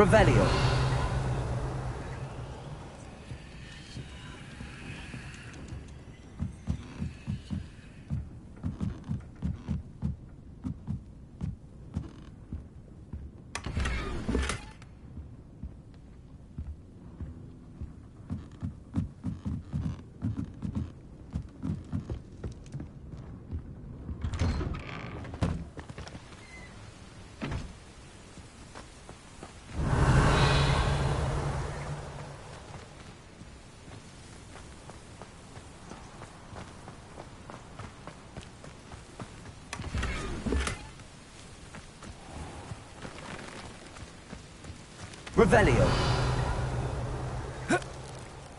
Revelio. Revelio.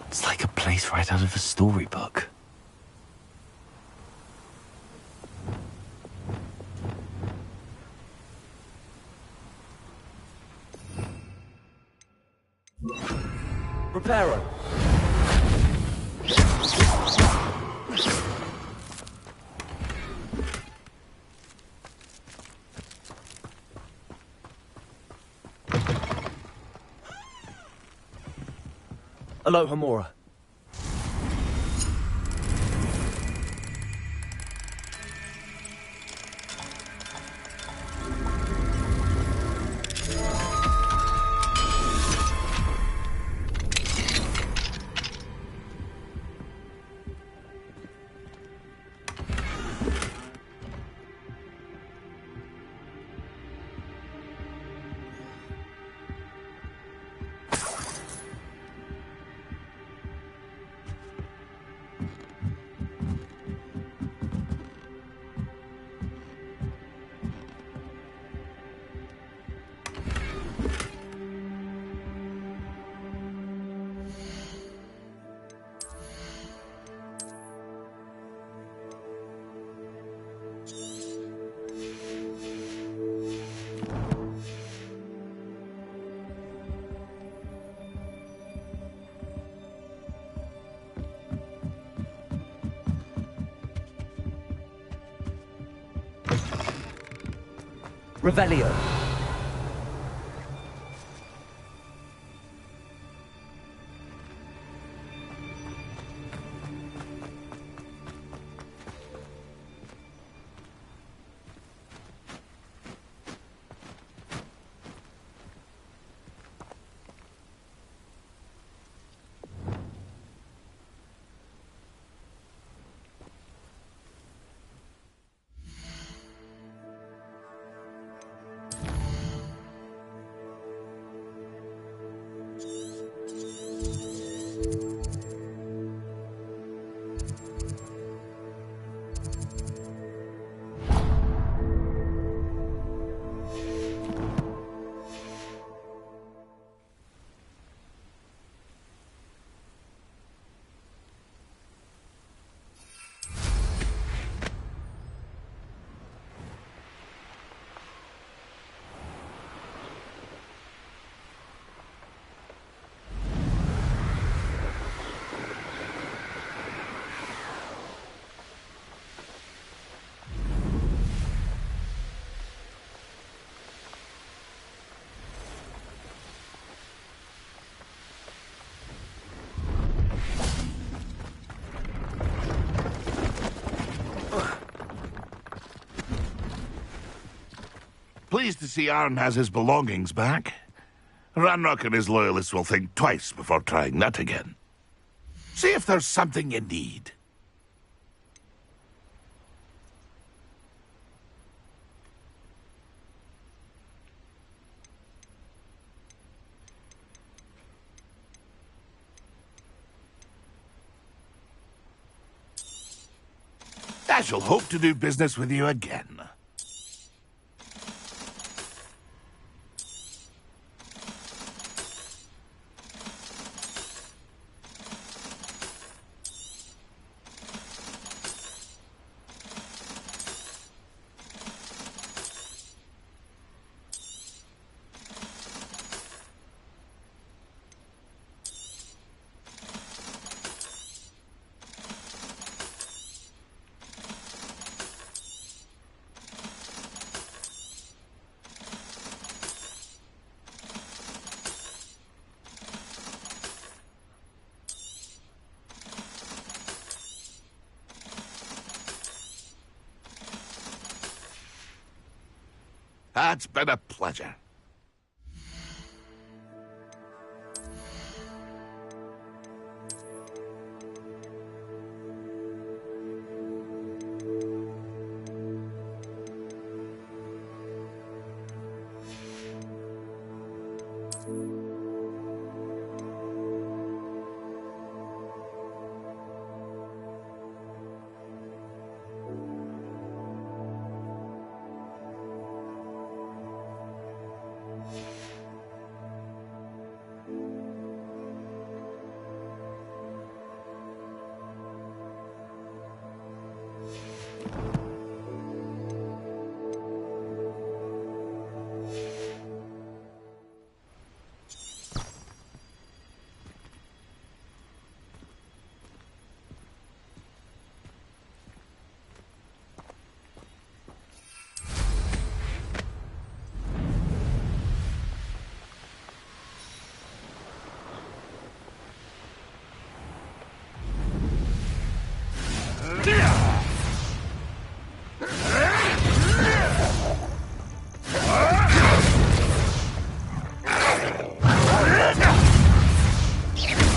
It's like a place right out of a storybook. Reparo. Aloha Mora. Revelio. Pleased to see Arn has his belongings back. Ranrock and his loyalists will think twice before trying that again. See if there's something you need. I shall hope to do business with you again. It's been a pleasure.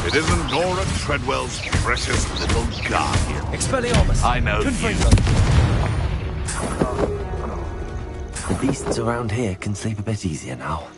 It isn't Nora Treadwell's precious little guardian. Expelliarmus. I know you. Confringo. The beasts around here can sleep a bit easier now.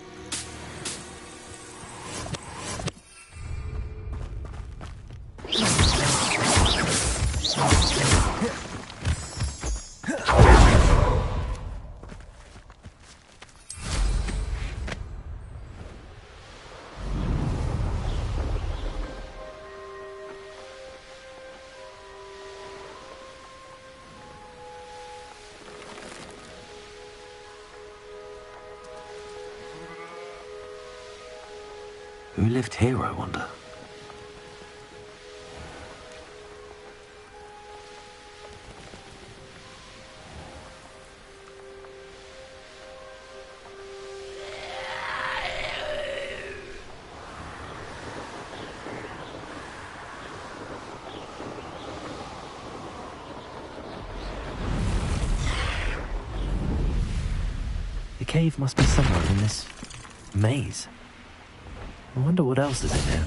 Who lived here, I wonder? The cave must be somewhere in this maze. I wonder what else is in here.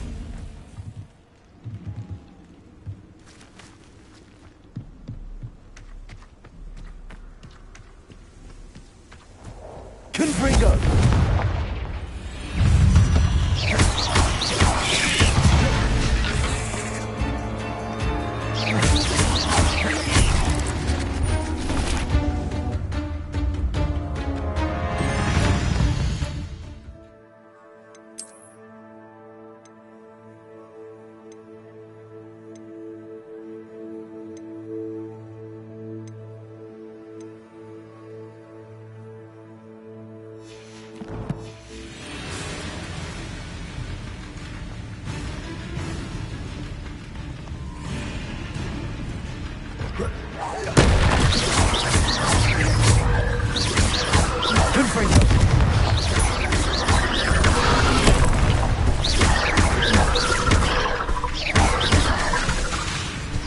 Confringo.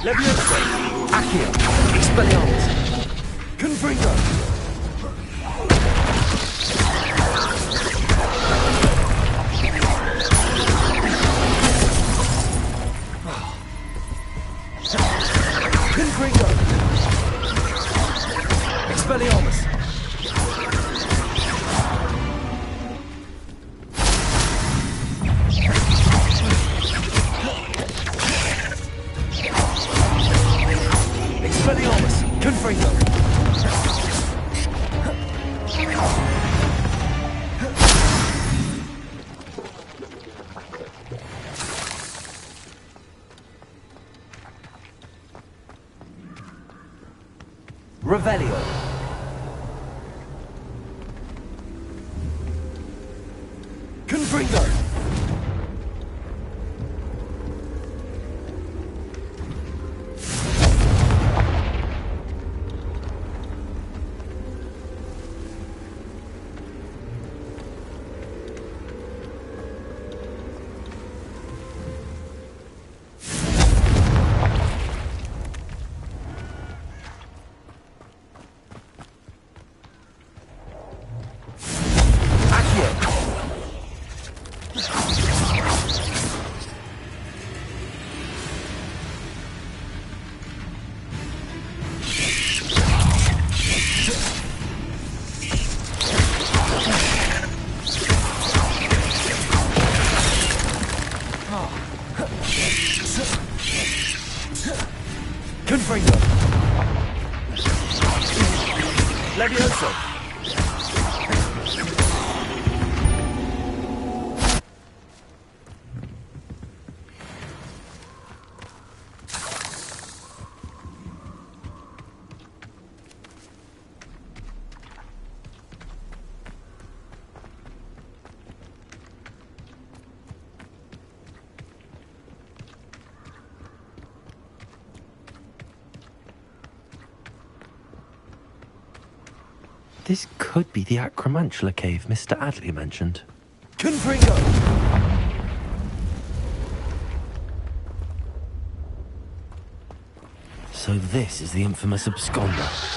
Leviosa. Accio. Expelliarmus. Confringo. Confringo. Expelliarmus. Expelliarmus. Confringo. Revelio. Confringo. This could be the Acromantula cave Mr. Adley mentioned. Confringo! So this is the infamous absconder.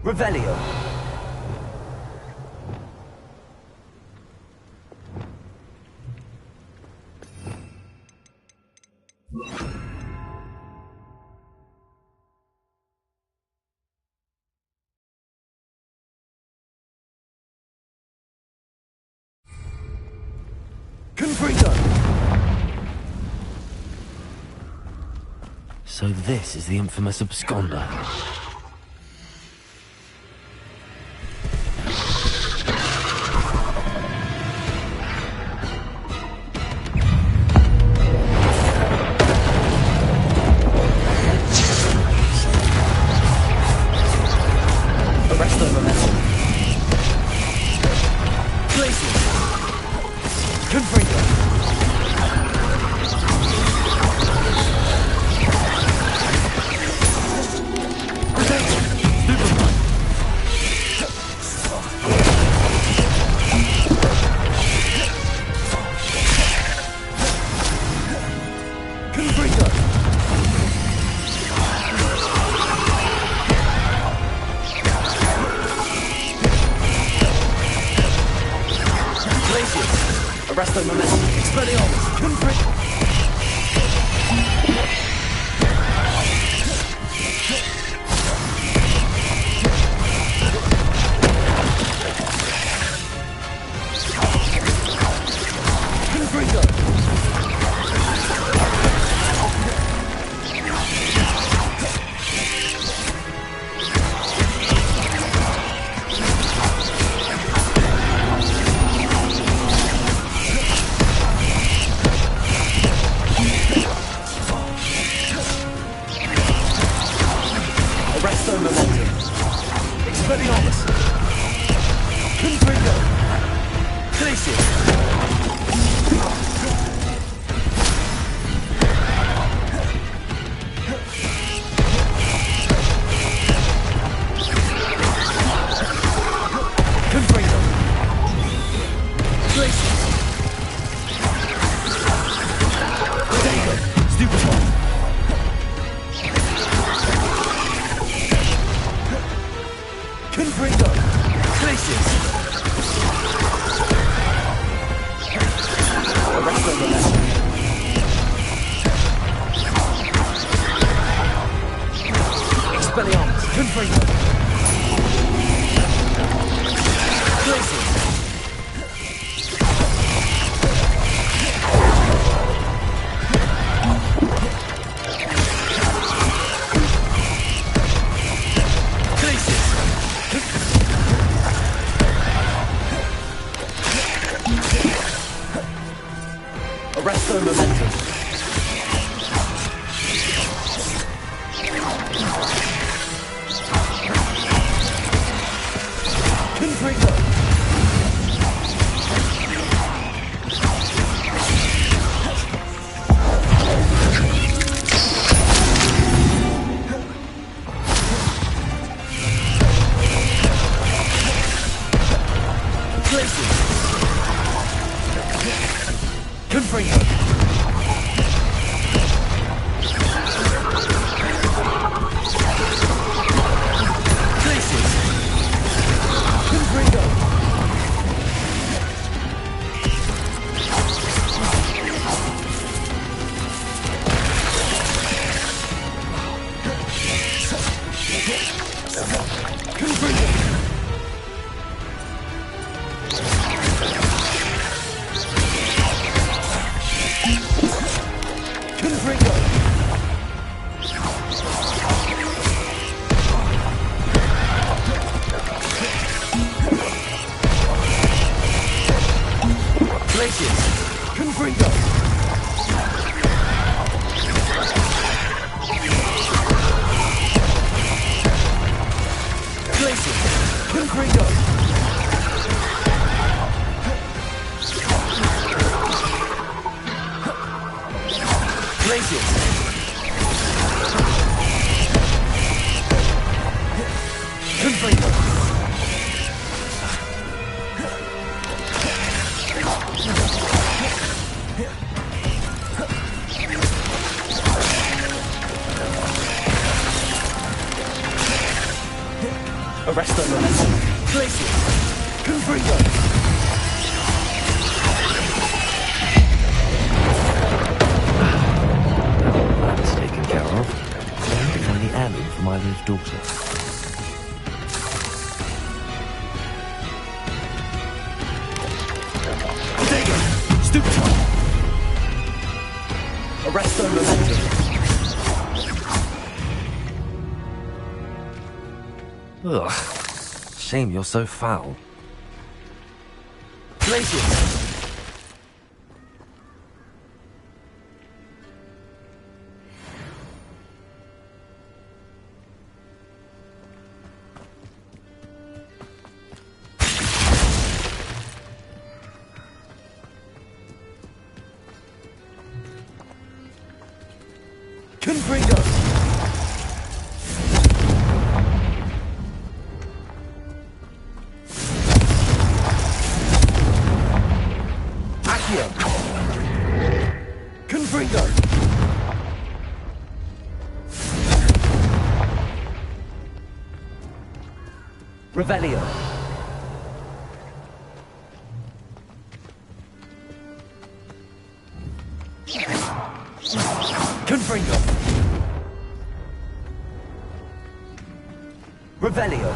Revelio. Confringo! So this is the infamous absconder. Arrest the momentum. Glacier! Confringo! Arrest the momentum. Expelliarmus. Confringo! Arresto momentum. Expelliarmus. Confringo. Glacier. Confringo. Glacier. Dago. Stupefy. Confringo! Glaciers! Arrest the momentum. Expelliarmus! Confringo! Glaciers! Arrest the momentum. Confringo. Glacier. Confringo. Glaciers. Confringo. Confringo. Confringo! Glaciers! Confringo! Glaciers! Confringo! Glaciers! Confringo! Arrest the momentum. Glaciers! Confringo! That's taken care of. Time to find the heirloom for Milo's daughter. Dago! Stupefy. Arresto momentum. Ugh. Shame you're so foul. Glacius. Confringo. Accio. Confringo. Revelio. Confringo. Revelio.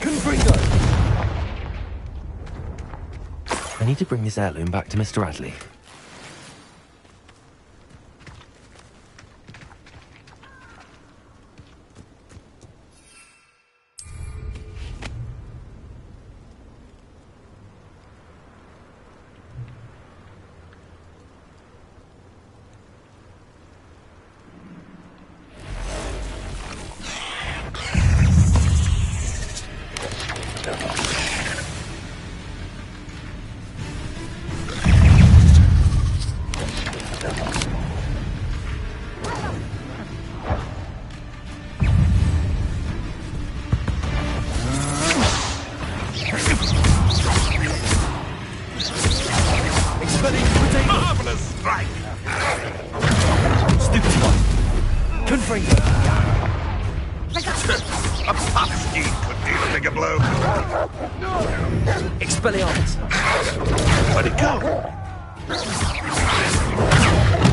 Confringo. I need to bring this heirloom back to Mr. Radley. Marvelous strike! Stupefy. Confringo. A pop steed could deal a bigger blow. Expelliarmus. Where'd it go?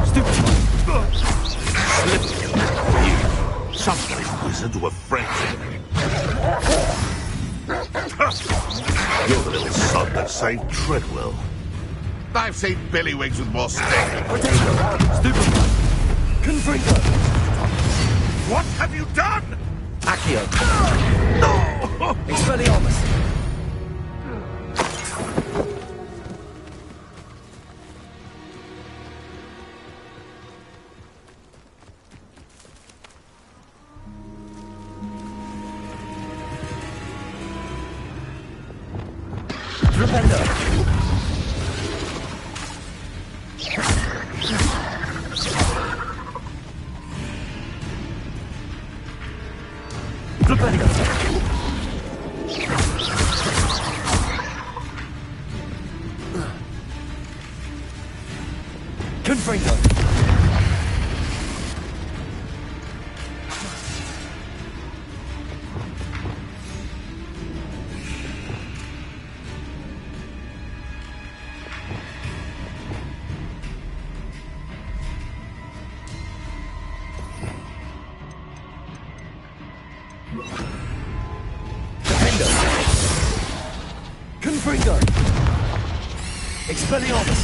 Stupefy. Slip. Some great wizard were friends. You're the little sod that saved Treadwell. I've seen Billywigs with more sting. Potato. Stupefy. Confringo. What have you done? Accio. No! Expelliarmus. Rependo. Rependo. Confringo. Defendo. Confringo. Expelliarmus.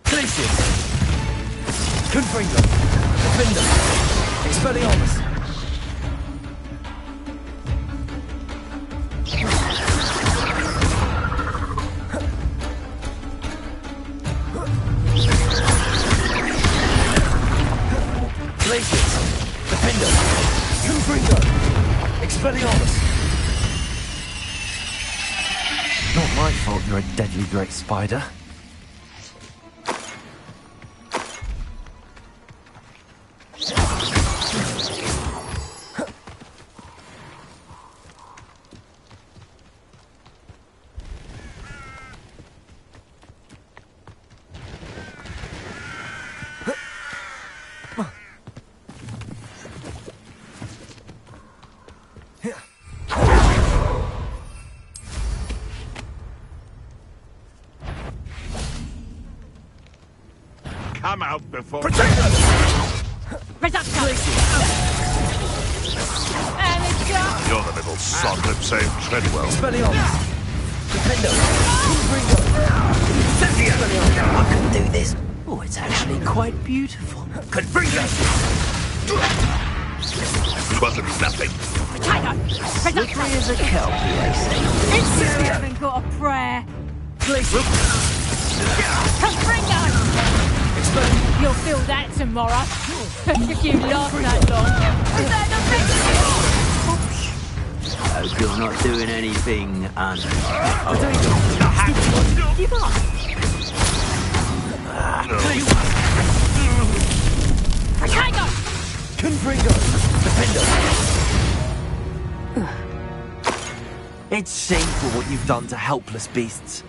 Glacius. Confringo. Defendo. Expelliarmus. Glacius. Defendo. Confringo. Expelliarmus. Not my fault you're a deadly great spider. come out before... Protect us! Reduction! Glacius! And it's gone! You're the little sod that saved Treadwell. Expelliarmus! Defender! Confringo! I can do this. Oh, it's actually quite beautiful. Confringo! It wasn't nothing. Potato! Reduction! As a kelp, they say. You haven't got a prayer! Glacius! Confringo! Expelliarmus! You'll feel that tomorrow. If you last that long. Is that Hope you're not doing anything Give up! Potato! Confringo! Defender! It's shameful what you've done to helpless beasts.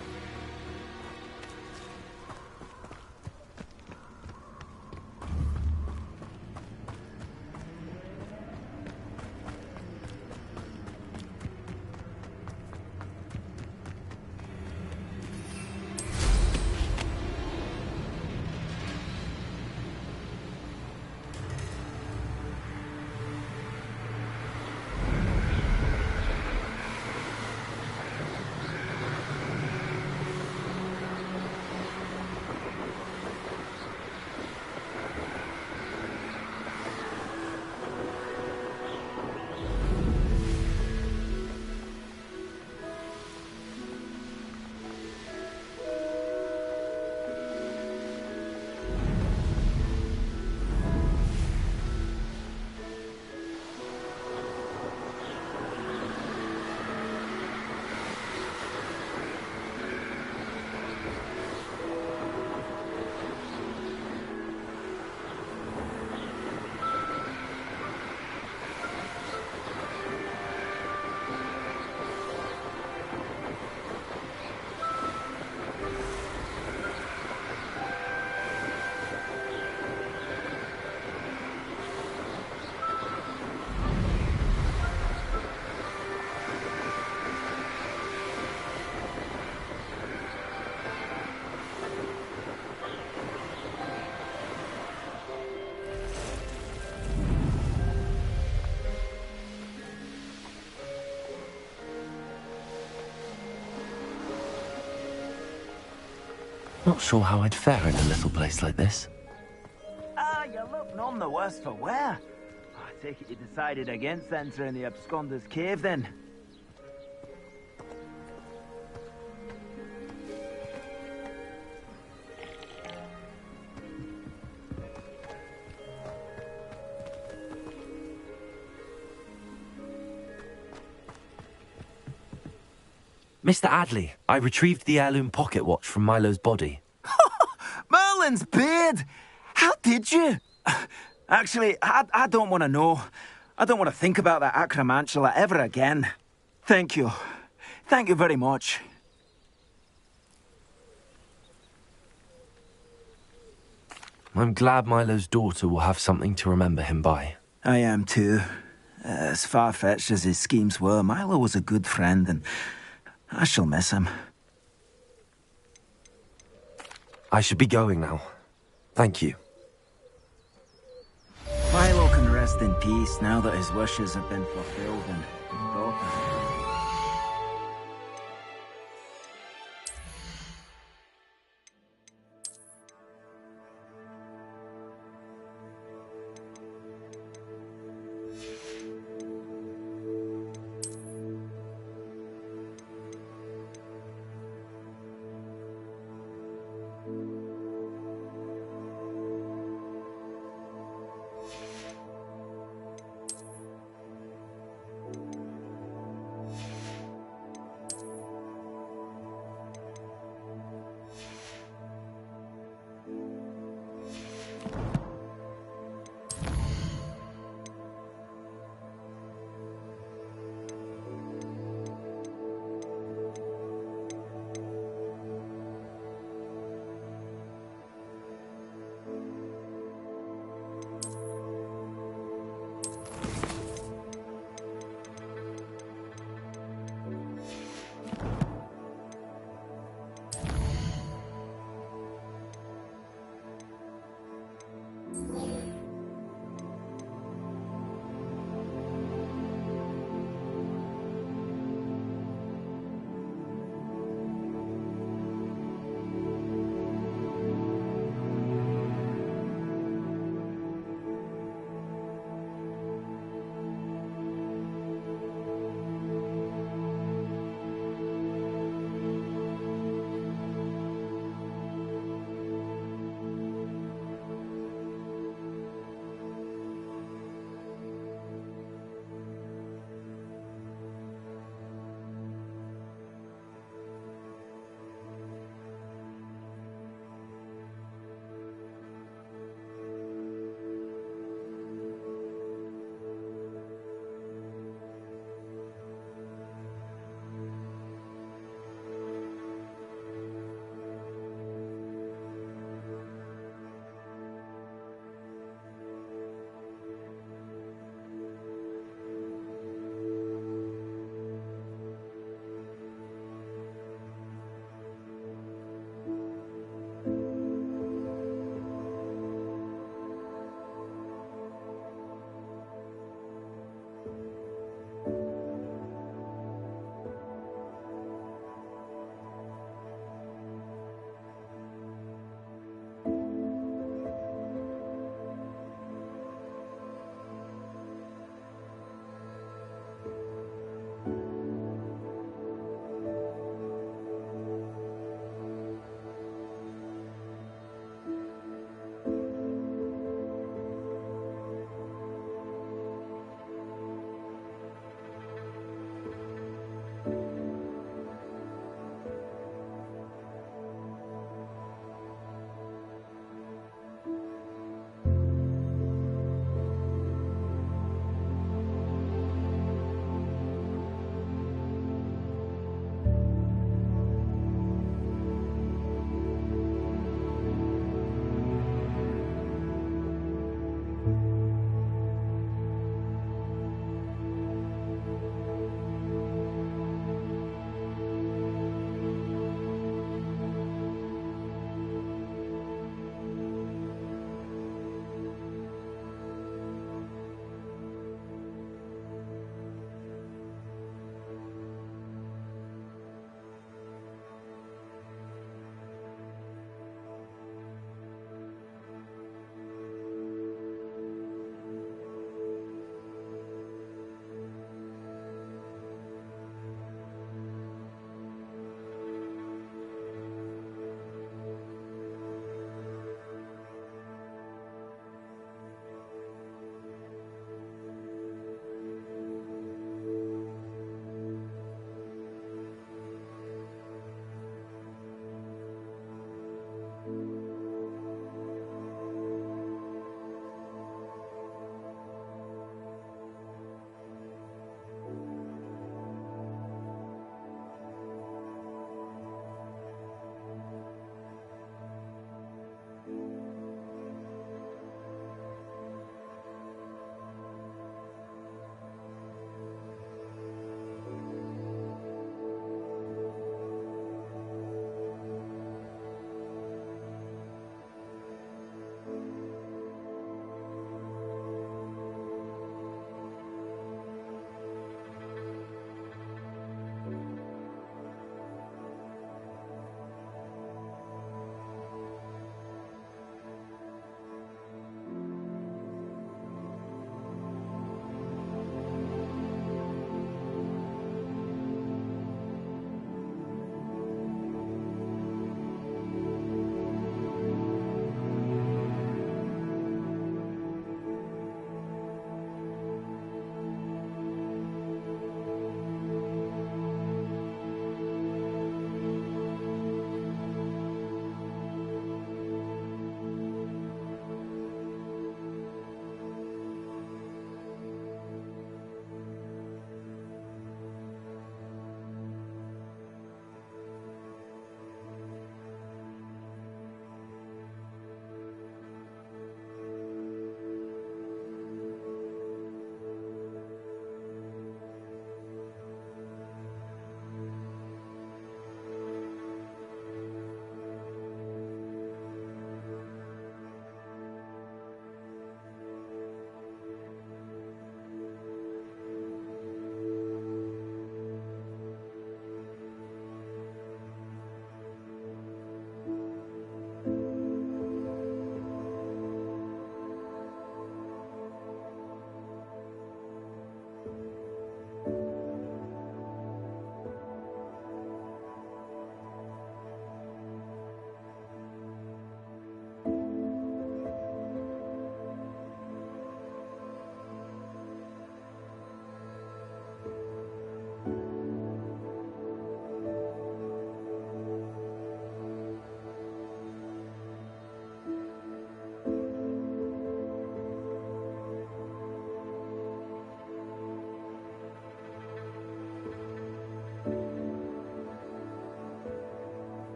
Not sure how I'd fare in a little place like this. Ah, you look none the worse for wear. I take it you decided against entering the Absconder's Cave, then? Mr. Adley, I retrieved the heirloom pocket watch from Milo's body. Merlin's beard! How did you? Actually, I don't want to know. I don't want to think about that acromantula ever again. Thank you. Thank you very much. I'm glad Milo's daughter will have something to remember him by. I am too. As far-fetched as his schemes were, Milo was a good friend, and I shall miss him. I should be going now. Thank you. Milo can rest in peace now that his wishes have been fulfilled and his daughter.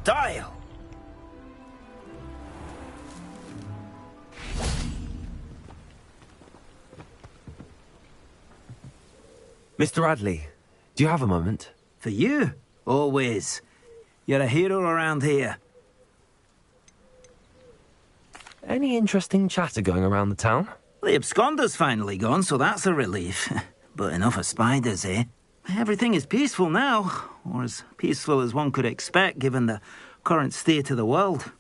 style. Mr. Radley, do you have a moment? For you, always. You're a hero around here. Any interesting chatter going around the town? The absconder's finally gone, so that's a relief. But enough of spiders, eh? Everything is peaceful now, or as peaceful as one could expect given the current state of the world.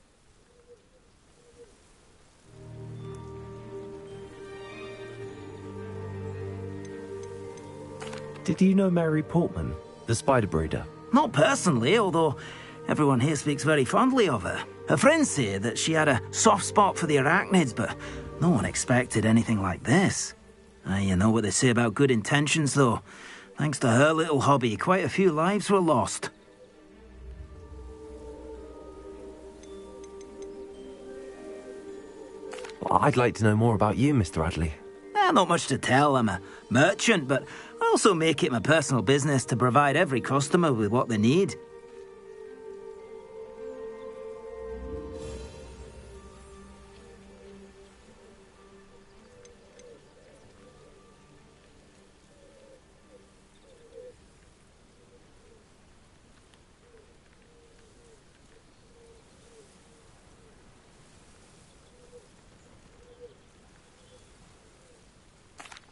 Did you know Mary Portman, the spider breeder? Not personally, although everyone here speaks very fondly of her. Her friends say that she had a soft spot for the arachnids, but no one expected anything like this. You know what they say about good intentions, though. Thanks to her little hobby, quite a few lives were lost. Well, I'd like to know more about you, Mr. Radley. Not much to tell. I'm a merchant, but I also make it my personal business to provide every customer with what they need.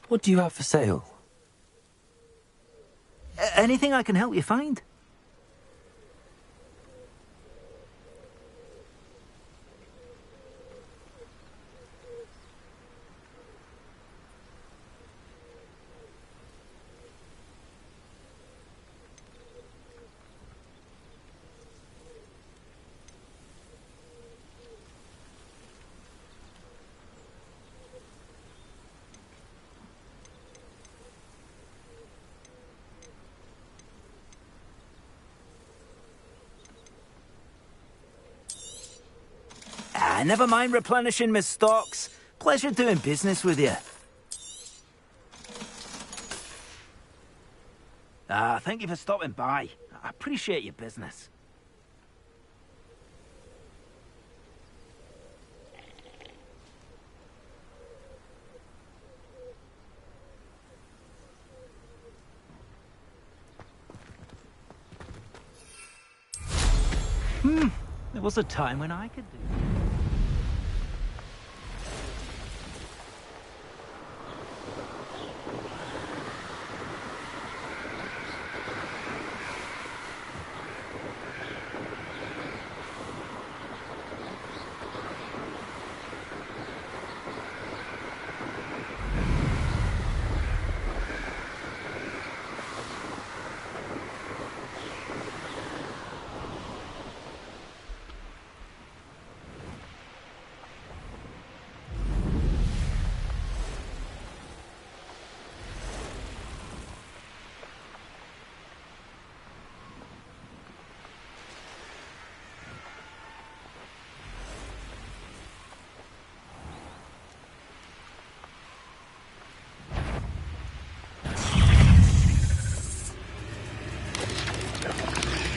What do you have for sale? Anything I can help you find? Never mind replenishing my stocks. Pleasure doing business with you. Thank you for stopping by. I appreciate your business. There was a time when I could do that.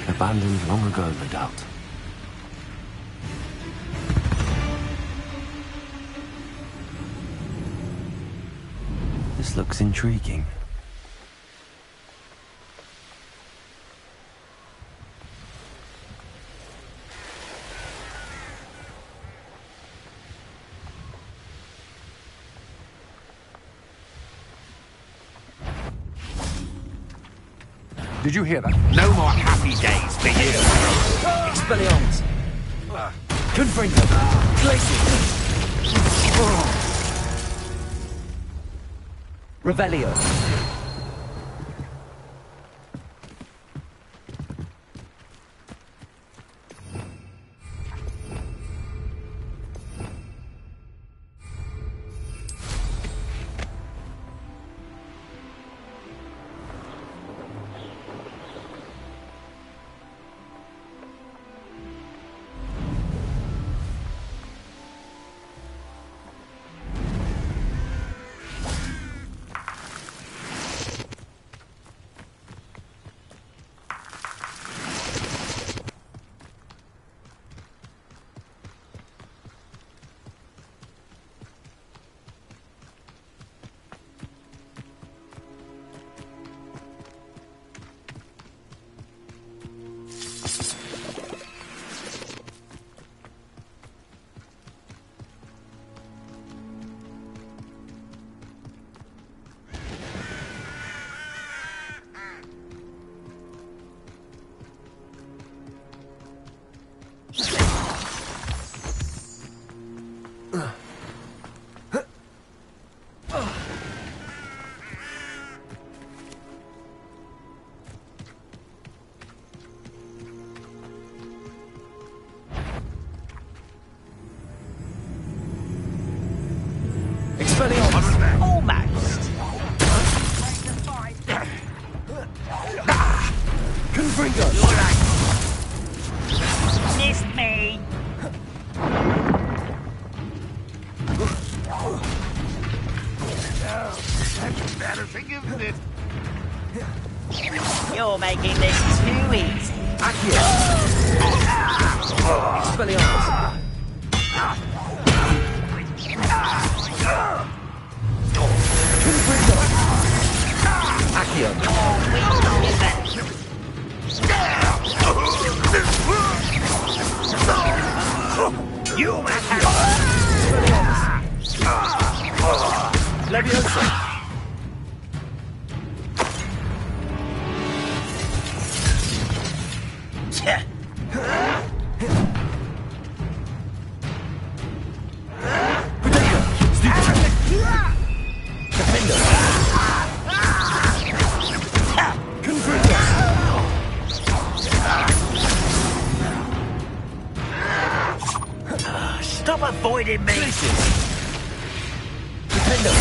Abandoned long ago, no doubt. This looks intriguing. Did you hear that? No more happy days for you. Expelliarmus! Confringo! Glacier! Revelio! embarrassing, isn't it? You're making this too easy. Accio. Expelliarmus. Confringo. Accio. You matter! Leviosa. Defender. Confringo. Stop avoiding me. Defender.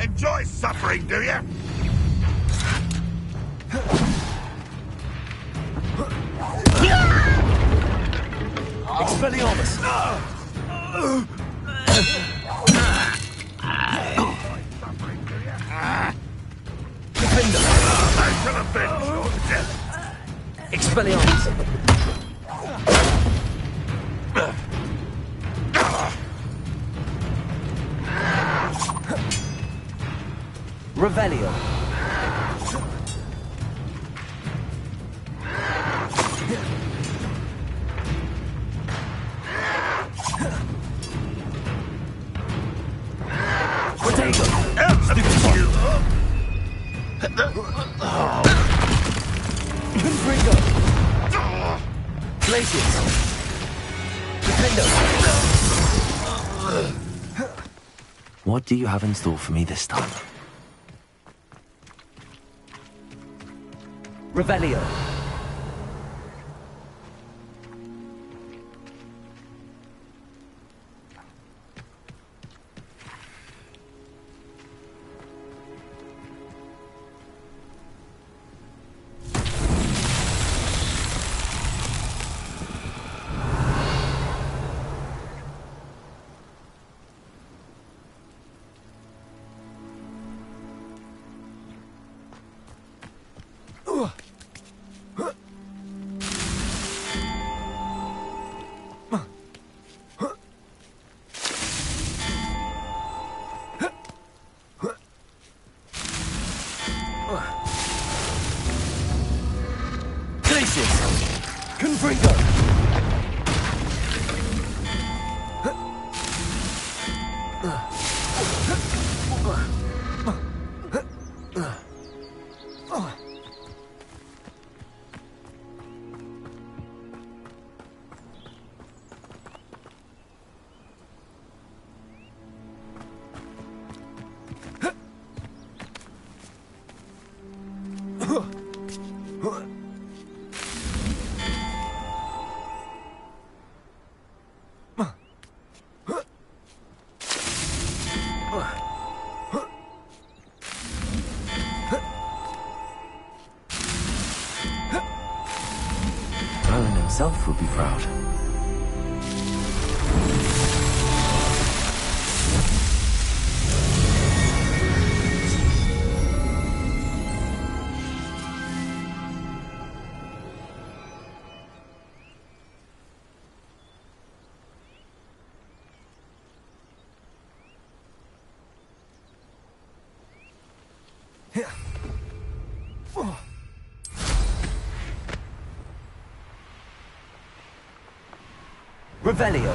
Enjoy suffering, do you? Expelliarmus. Defender. I shall avenge your death. Expelliarmus. Revelio. Potato. Confringo. Glacius. Defender. What do you have in store for me this time? Revelio. Glacius. Confringo. Merlin himself would be proud. Revelio.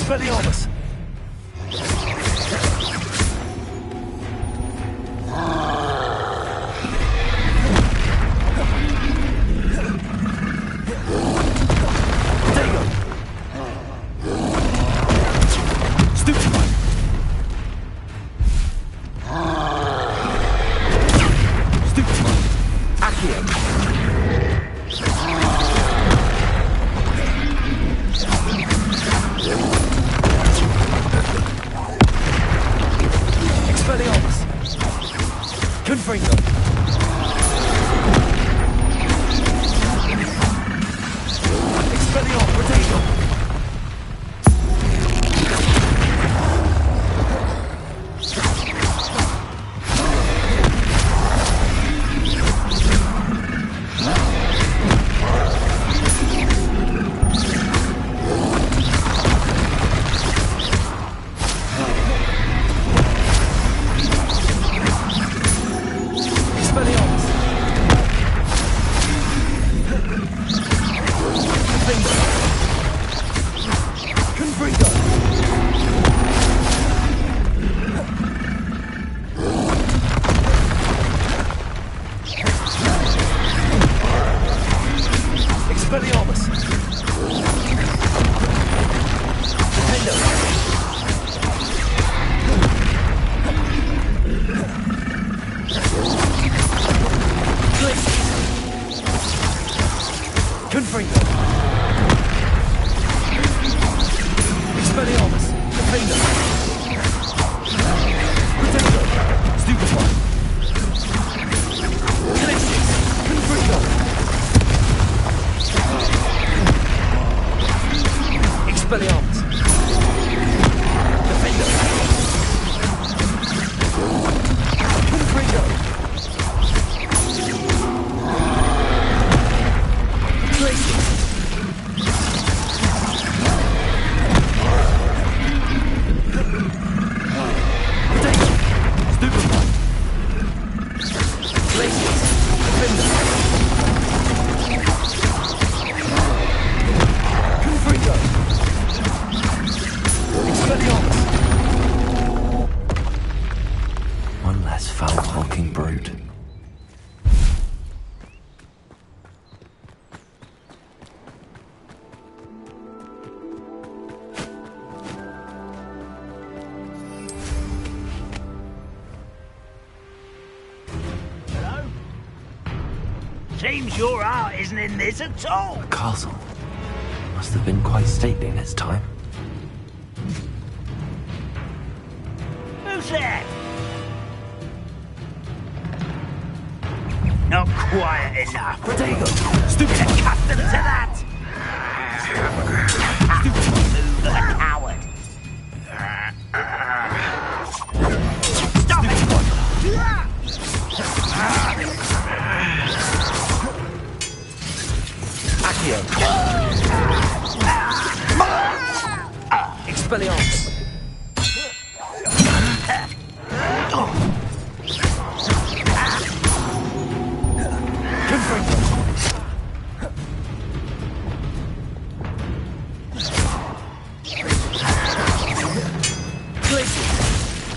Expelliarmus! Protego! Stupefy! Stupefy! Accio! Expelliarmus! Confringo! Expelliarmus! Protego! Expelliarmus! Confringo! Expelliarmus! Defendo! Confringo! Expelliarmus! Defendo! Protego! Stupefy! Glacius! Confringo! Expelliarmus! Defendo! Confringo! Glacius! Protego! Stupefy! Glacius! Defendo! Confringo! Expelliarmus! One less foul-honking brute. Hello? Seems your heart isn't in this at all. The castle must have been quite stately in its time. Who's there? Not quiet enough. Protego! Stupid accustomed to that. Move like a coward. Stop Accio! Expelliarmus! Confringo! Glacius!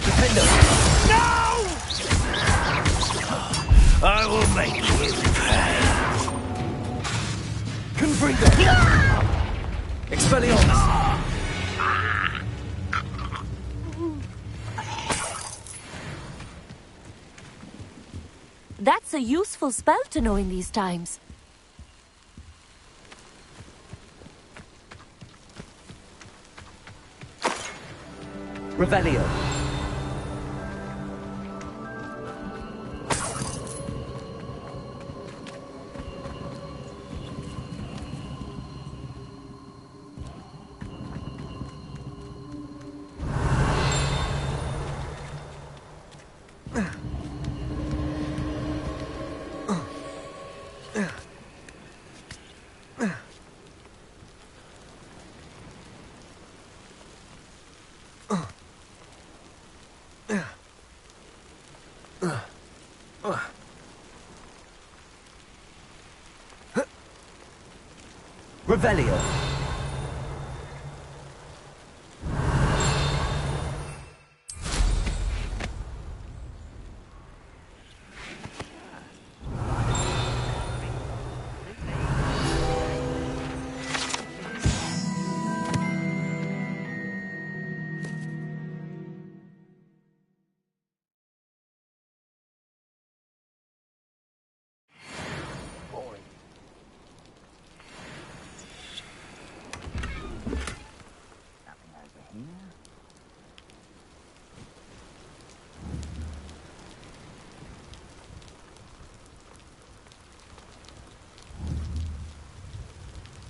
Defendo! I will make you pay. Confringo! Expelliarmus! That's a useful spell to know in these times. Revelio! Revelio.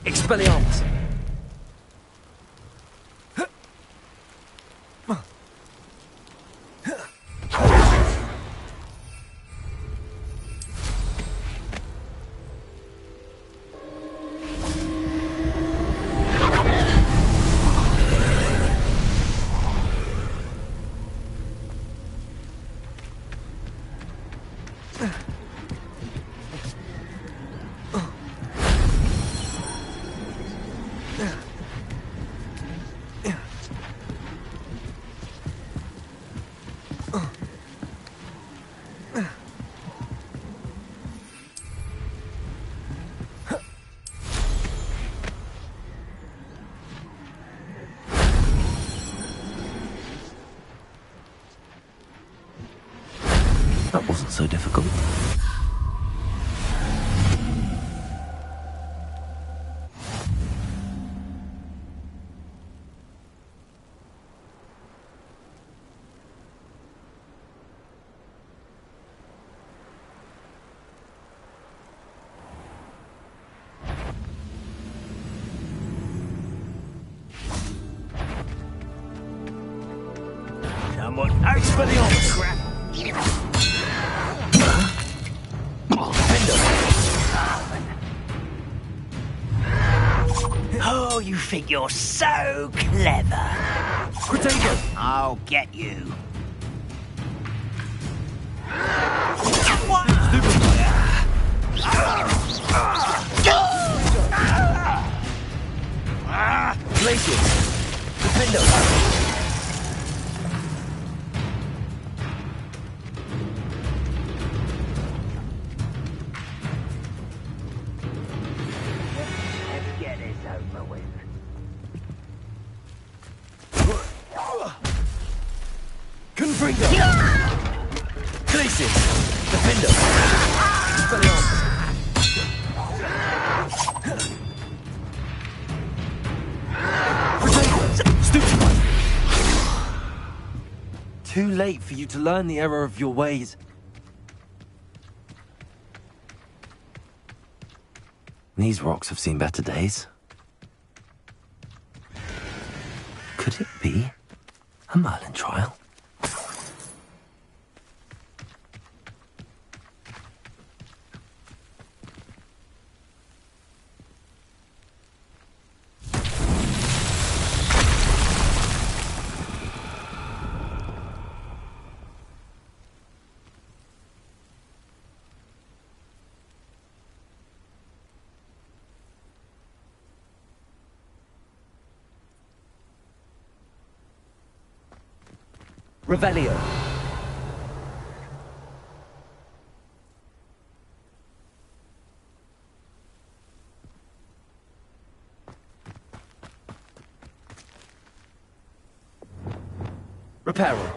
Expelliarmus! That wasn't so difficult. Someone Expelliarmus! Crap! Oh, you think you're so clever. Protego! I'll get you. Glacius! Defendo! Let's get this over with. Confringo! Glacius! Defendo! Expelliarmus! Protego! Stupefy! Too late for you to learn the error of your ways. These rocks have seen better days. Could it be a Merlin trial? Revelio. Reparo.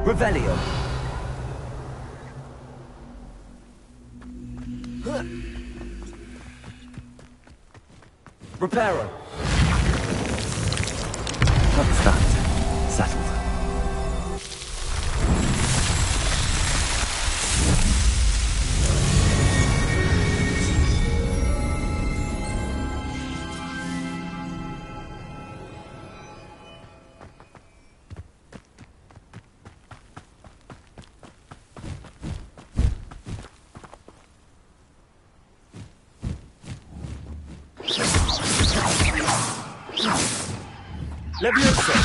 Revelio. Reparo. What's that? Settled. Leviosa.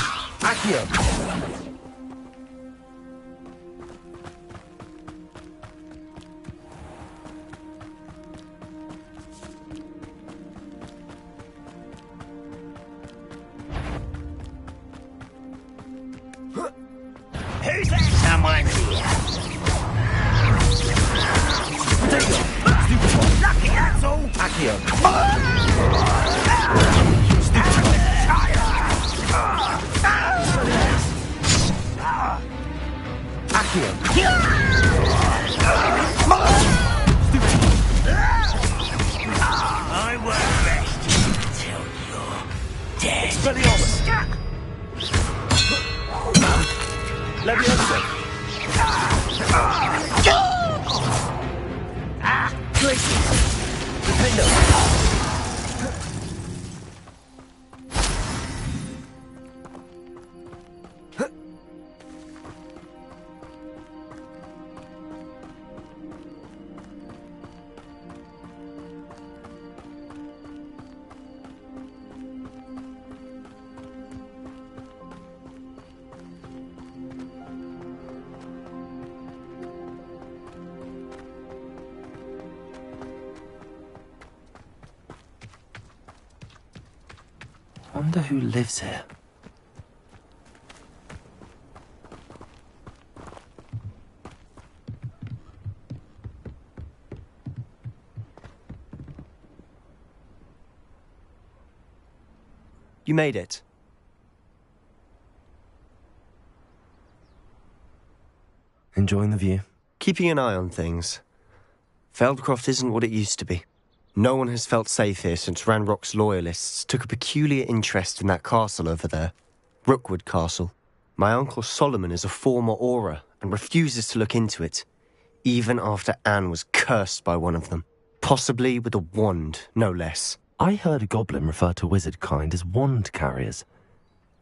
Accio. Who's that? Someone's here. Protego. Stupefy. Lucky, that's all. Accio. Expelliarmus! Leviosa! Wonder who lives here. You made it. Enjoying the view? Keeping an eye on things. Feldcroft isn't what it used to be. No one has felt safe here since Ranrock's loyalists took a peculiar interest in that castle over there. Rookwood Castle. My uncle Solomon is a former Auror and refuses to look into it, even after Anne was cursed by one of them. Possibly with a wand, no less. I heard a goblin refer to wizard kind as wand carriers.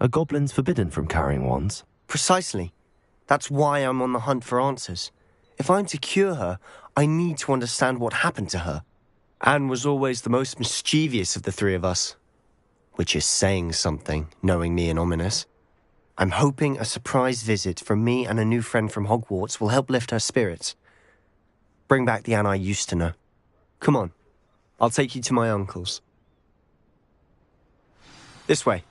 Are goblins forbidden from carrying wands? Precisely. That's why I'm on the hunt for answers. If I'm to cure her, I need to understand what happened to her. Anne was always the most mischievous of the three of us. Which is saying something, knowing me and Ominous. I'm hoping a surprise visit from me and a new friend from Hogwarts will help lift her spirits. Bring back the Anne I used to know. Come on, I'll take you to my uncle's. This way.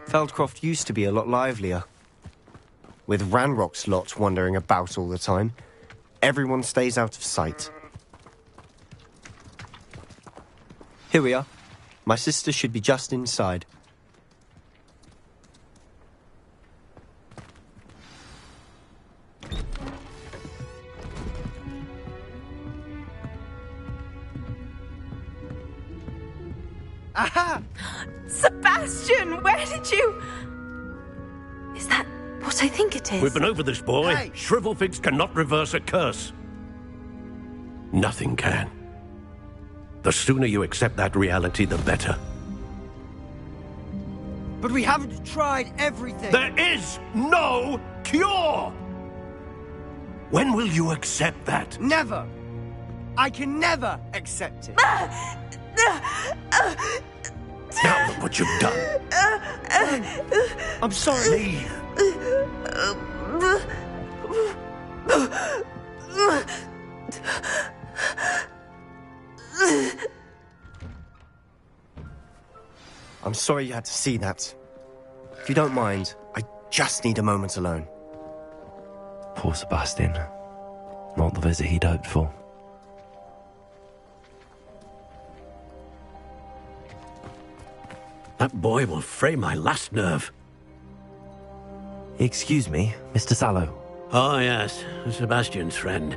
Feldcroft used to be a lot livelier. With Ranrock's lot wandering about all the time, everyone stays out of sight. Here we are. My sister should be just inside. Aha! Sebastian, where did you... Is that what I think it is? We've been over this, boy. Hey. Shrivelfigs cannot reverse a curse. Nothing can. The sooner you accept that reality, the better. But we haven't tried everything. There is no cure! When will you accept that? Never. I can never accept it. Now look what you've done. I'm sorry. Leave. I'm sorry you had to see that. If you don't mind, I just need a moment alone. Poor Sebastian. Not the visit he'd hoped for. That boy will fray my last nerve. Excuse me, Mr. Sallow. Oh, yes, Sebastian's friend.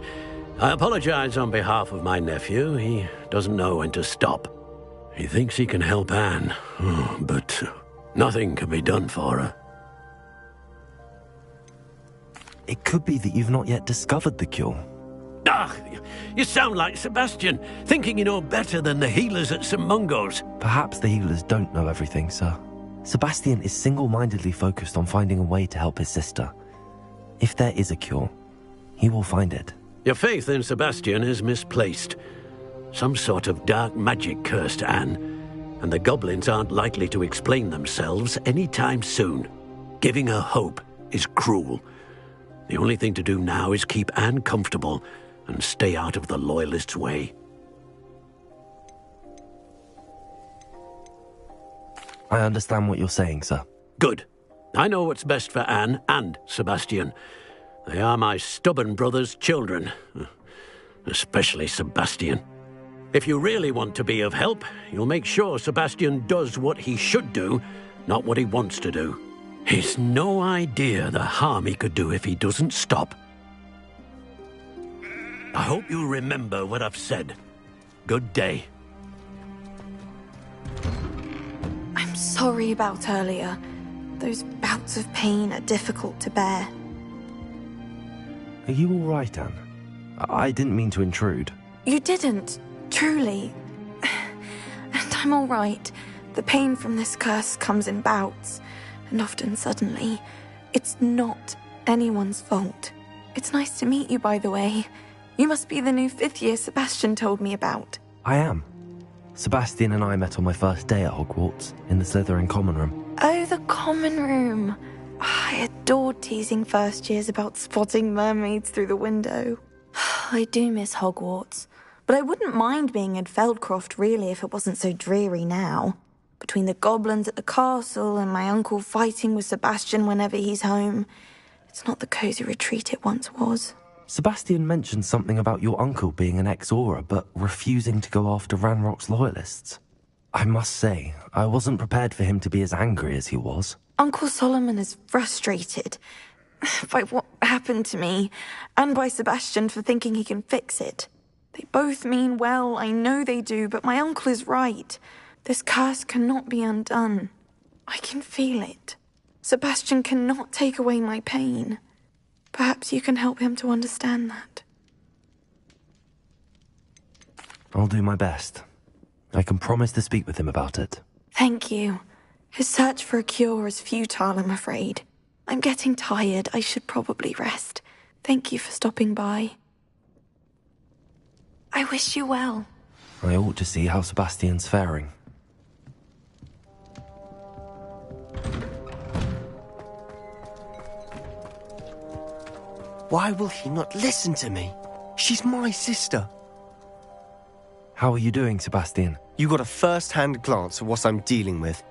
I apologize on behalf of my nephew. He doesn't know when to stop. He thinks he can help Anne, but nothing can be done for her. It could be that you've not yet discovered the cure. Ah, you sound like Sebastian, thinking you know better than the healers at St. Mungo's. Perhaps the healers don't know everything, sir. Sebastian is single-mindedly focused on finding a way to help his sister. If there is a cure, he will find it. Your faith in Sebastian is misplaced. Some sort of dark magic cursed Anne, and the goblins aren't likely to explain themselves anytime soon. Giving her hope is cruel. The only thing to do now is keep Anne comfortable and stay out of the Loyalists' way. I understand what you're saying, sir. Good. I know what's best for Anne and Sebastian. They are my stubborn brother's children. Especially Sebastian. If you really want to be of help, you'll make sure Sebastian does what he should do, not what he wants to do. He's no idea the harm he could do if he doesn't stop. I hope you remember what I've said. Good day. I'm sorry about earlier. Those bouts of pain are difficult to bear. Are you all right, Anne? I didn't mean to intrude. You didn't, truly. And I'm all right. The pain from this curse comes in bouts, and often suddenly. It's not anyone's fault. It's nice to meet you, by the way. You must be the new 5th year Sebastian told me about. I am. Sebastian and I met on my first day at Hogwarts, in the Slytherin common room. Oh, the common room. I adored teasing first years about spotting mermaids through the window. I do miss Hogwarts, but I wouldn't mind being in Feldcroft really if it wasn't so dreary now. Between the goblins at the castle and my uncle fighting with Sebastian whenever he's home, it's not the cosy retreat it once was. Sebastian mentioned something about your uncle being an ex-Auror, but refusing to go after Ranrock's loyalists. I must say, I wasn't prepared for him to be as angry as he was. Uncle Solomon is frustrated by what happened to me, and by Sebastian for thinking he can fix it. They both mean well, I know they do, but my uncle is right. This curse cannot be undone. I can feel it. Sebastian cannot take away my pain. Perhaps you can help him to understand that. I'll do my best. I can promise to speak with him about it. Thank you. His search for a cure is futile, I'm afraid. I'm getting tired. I should probably rest. Thank you for stopping by. I wish you well. I ought to see how Sebastian's faring. Why will he not listen to me? She's my sister. How are you doing, Sebastian? You got a first-hand glance at what I'm dealing with.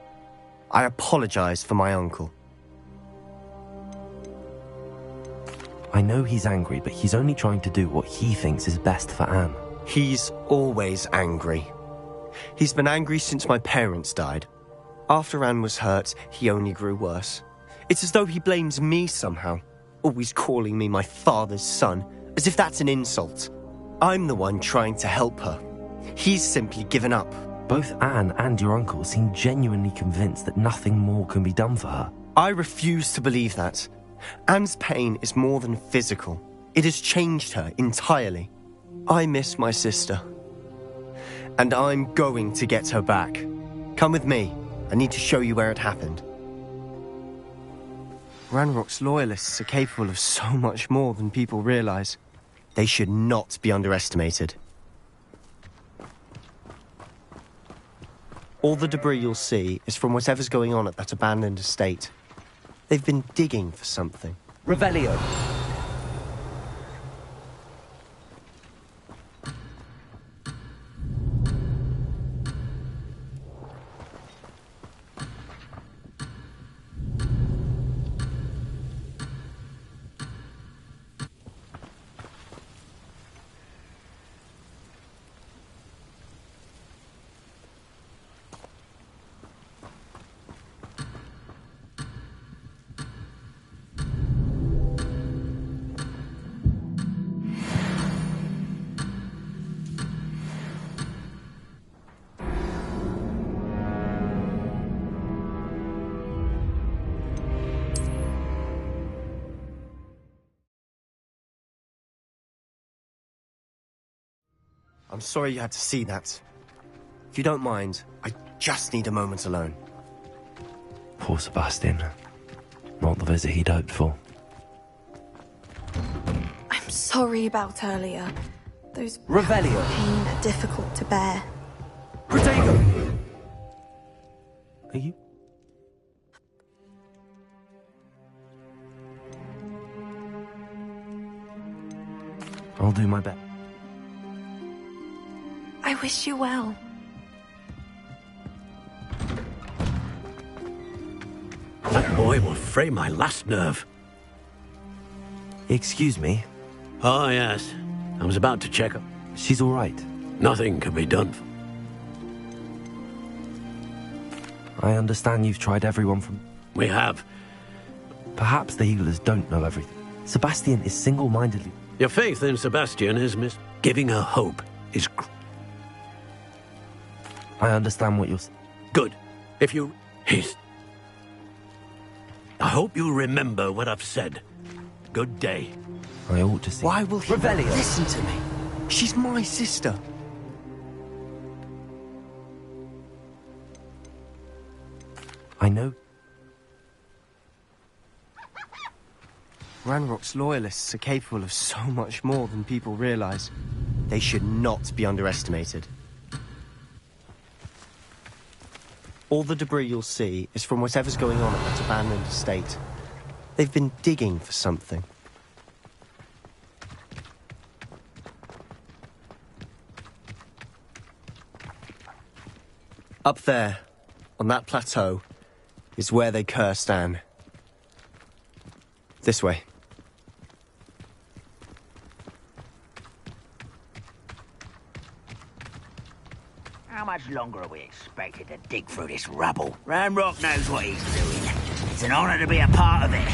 I apologize for my uncle. I know he's angry, but he's only trying to do what he thinks is best for Anne. He's always angry. He's been angry since my parents died. After Anne was hurt, he only grew worse. It's as though he blames me somehow, always calling me my father's son, as if that's an insult. I'm the one trying to help her. He's simply given up. Both Anne and your uncle seem genuinely convinced that nothing more can be done for her. I refuse to believe that. Anne's pain is more than physical. It has changed her entirely. I miss my sister. And I'm going to get her back. Come with me. I need to show you where it happened. Ranrock's loyalists are capable of so much more than people realize. They should not be underestimated. All the debris you'll see is from whatever's going on at that abandoned estate. They've been digging for something. Revelio. I'm sorry you had to see that. If you don't mind, I just need a moment alone. Poor Sebastian. Not the visit he'd hoped for. I'm sorry about earlier. Those Revelio. bouts of pain are difficult to bear. Protego. Are you? I'll do my best. I wish you well. That boy will fray my last nerve. Excuse me? Oh, yes. I was about to check up. She's all right. Nothing can be done. I understand you've tried everyone from... We have. Perhaps the healers don't know everything. Sebastian is single-mindedly... Your faith in Sebastian is giving her hope is... I understand what you're... Good. If you... I hope you remember what I've said. Good day. I ought to see... Why will he Revelio. listen to me? She's my sister. I know... Ranrock's loyalists are capable of so much more than people realize. They should not be underestimated. All the debris you'll see is from whatever's going on at that abandoned estate. They've been digging for something. Up there, on that plateau, is where they cursed Anne. This way. How much longer are we expected to dig through this rubble? Ranrock knows what he's doing. It's an honor to be a part of it.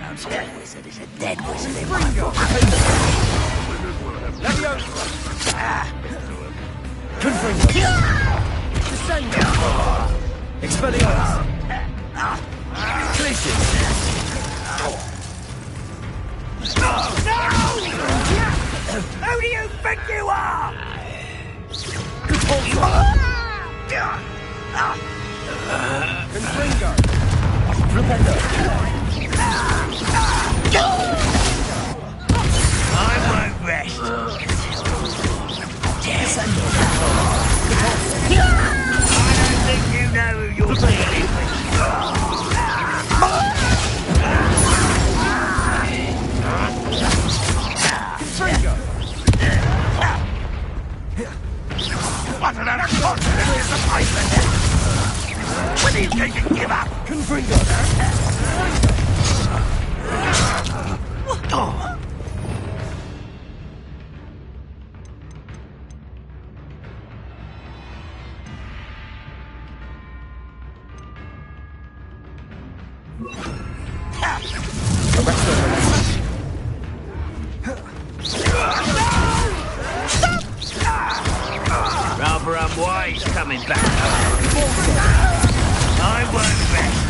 No dead wizard is a dead wizard in my book. Confringo. Descendo. Expelliarmus. Collision. Who do you think you are? Confringo. Flipendo. I won't rest. Descendo. I don't think you know who you're dealing with. What an unfortunate disappointment! When do you think you give up? Confringo. Rather unwise coming back. I won't rest.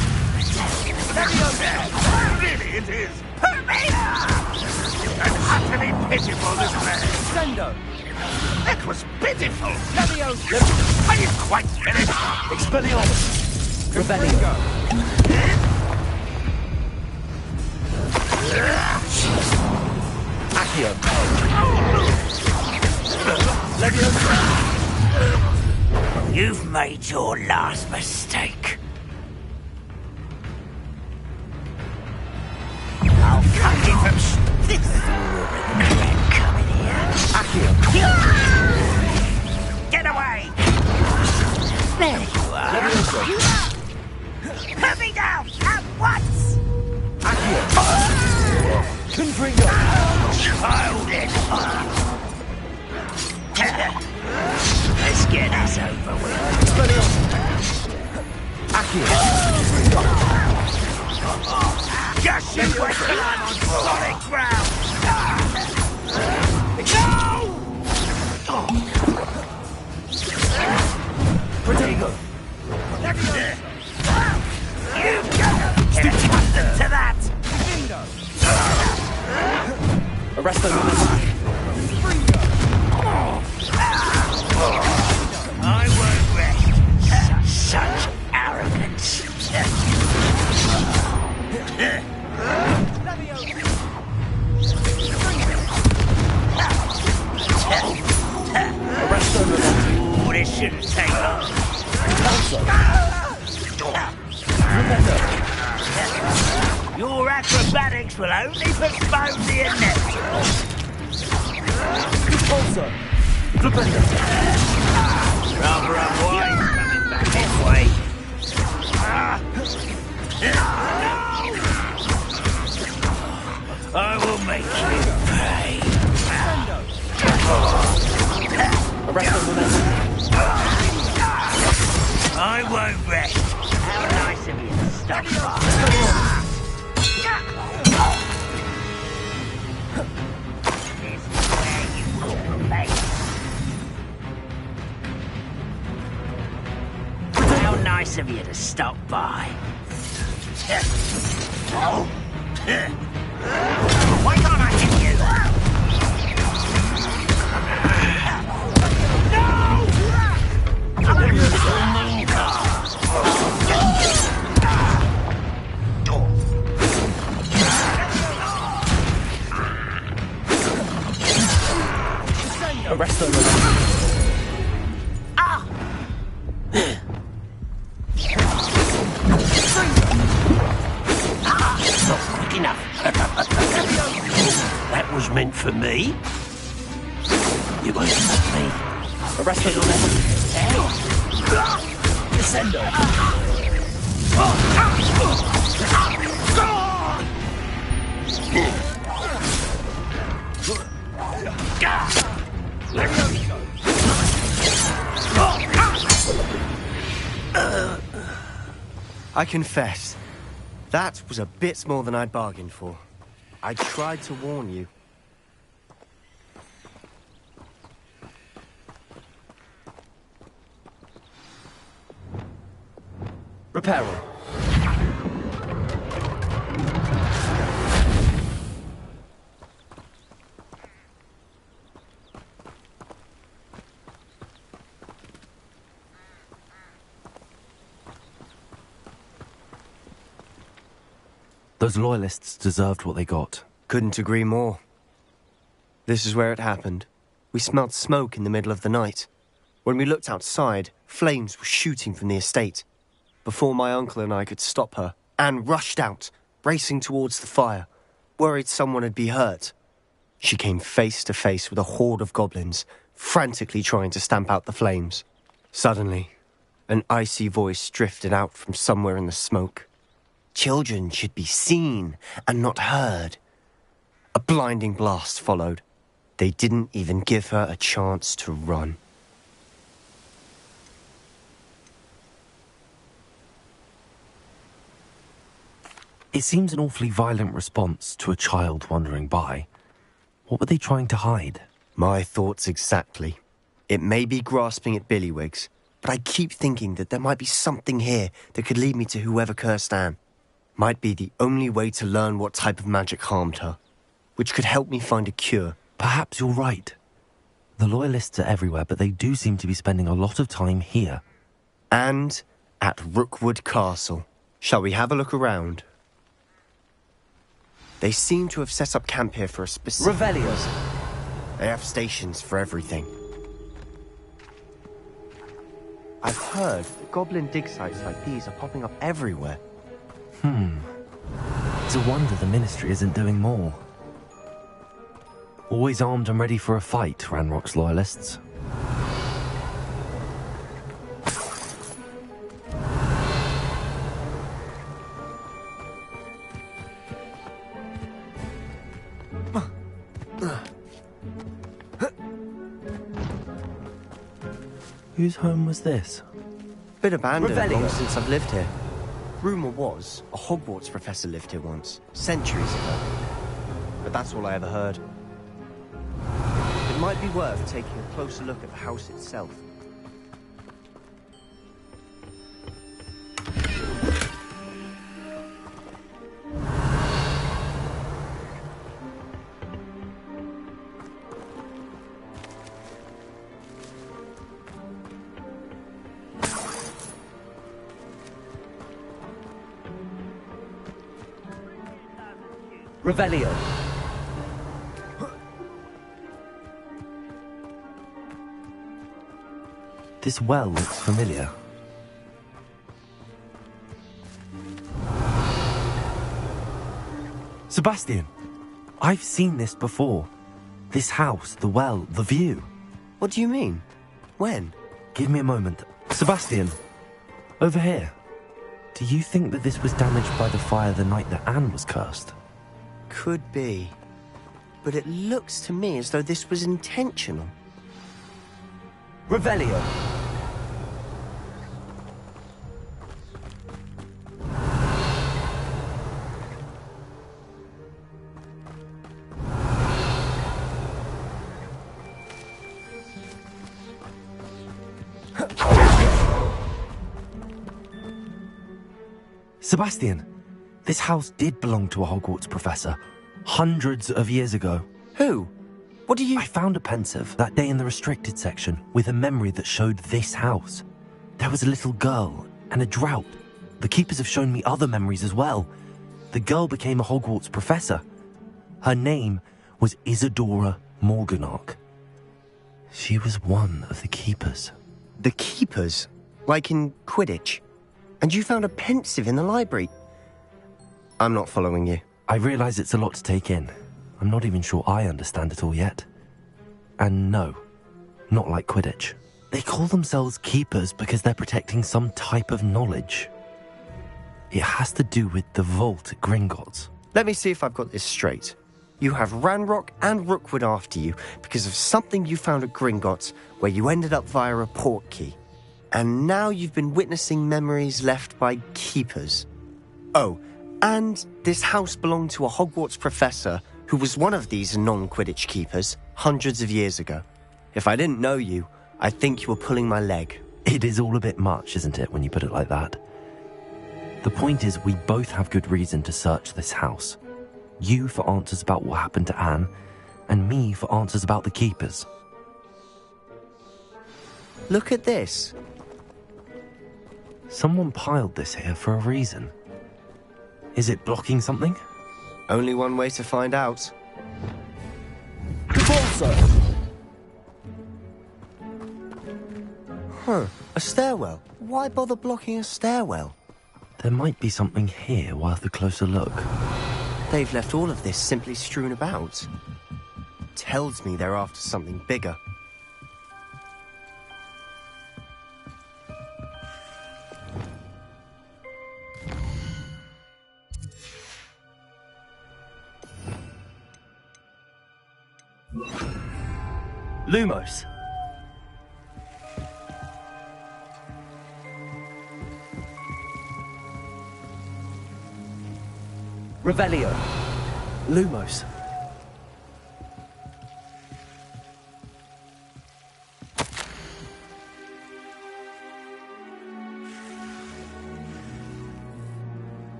Really, it is. Hurt me! And utterly pitiful, this man. Descendo. That was pitiful. Leviosa. Are you quite finished? Expelliarmus. Revelio. Accio. Leviosa. You've made your last mistake. I'll cut you from this regret coming here. Accio. Get away! There you are. Leviosa. Put me down at once! Accio. Confringo. Childish! Let's get this over with. Expelliarmus. Accio. Just you wait till I'm on solid ground! Go! Protego. You get accustomed to that! Arresto. I won't rest. Such arrogance. Ooh, this shouldn't take long. Your acrobatics will only postpone the inevitable. Repulsor. Flipendo. Rather unwise coming back this way. I will make you pay. Arresto. I won't rest. How nice of you to stop by. Nice of you to stop by. Why can't I hit you? Arrest them. Not quick enough. That was meant for me. You won't stop me. Arrest them. Descendo. I confess, that was a bit more than I'd bargained for. I tried to warn you. Repairer. Those loyalists deserved what they got. Couldn't agree more. This is where it happened. We smelled smoke in the middle of the night. When we looked outside, flames were shooting from the estate. Before my uncle and I could stop her, Anne rushed out, racing towards the fire, worried someone had been hurt. She came face to face with a horde of goblins, frantically trying to stamp out the flames. Suddenly, an icy voice drifted out from somewhere in the smoke. Children should be seen and not heard. A blinding blast followed. They didn't even give her a chance to run. It seems an awfully violent response to a child wandering by. What were they trying to hide? My thoughts exactly. It may be grasping at Billywigs, but I keep thinking that there might be something here that could lead me to whoever cursed Anne. Might be the only way to learn what type of magic harmed her, which could help me find a cure. Perhaps you're right. The loyalists are everywhere, but they do seem to be spending a lot of time here. And at Rookwood Castle. Shall we have a look around? They seem to have set up camp here for a specific... Revelio. They have stations for everything. I've heard that goblin dig sites like these are popping up everywhere. It's a wonder the Ministry isn't doing more. Always armed and ready for a fight, Ranrock's loyalists. Whose home was this? Been abandoned Revelio. long since I've lived here. Rumour was, a Hogwarts professor lived here once, centuries ago. But that's all I ever heard. It might be worth taking a closer look at the house itself. Revelio. This well looks familiar. Sebastian! I've seen this before. This house, the well, the view. What do you mean? When? Give me a moment. Sebastian! Over here. Do you think that this was damaged by the fire the night that Anne was cursed? Could be. But it looks to me as though this was intentional. Revelio. Sebastian, this house did belong to a Hogwarts professor, hundreds of years ago. Who? What do you... I found a pensive that day in the restricted section with a memory that showed this house. There was a little girl and a drought. The keepers have shown me other memories as well. The girl became a Hogwarts professor. Her name was Isadora Morganach. She was one of the keepers. The keepers? Like in Quidditch? And you found a pensive in the library? I'm not following you. I realize it's a lot to take in. I'm not even sure I understand it all yet. And no, not like Quidditch. They call themselves keepers because they're protecting some type of knowledge. It has to do with the vault at Gringotts. Let me see if I've got this straight. You have Ranrock and Rookwood after you because of something you found at Gringotts where you ended up via a portkey. And now you've been witnessing memories left by keepers. Oh, and this house belonged to a Hogwarts professor who was one of these non-Quidditch keepers hundreds of years ago. If I didn't know you, I think you were pulling my leg. It is all a bit much, isn't it, when you put it like that? The point is, we both have good reason to search this house. You for answers about what happened to Anne, and me for answers about the keepers. Look at this. Someone piled this here for a reason. Is it blocking something? Only one way to find out. Huh, a stairwell. Why bother blocking a stairwell? There might be something here worth a closer look. They've left all of this simply strewn about. Tells me they're after something bigger. Lumos. Revelio. Lumos.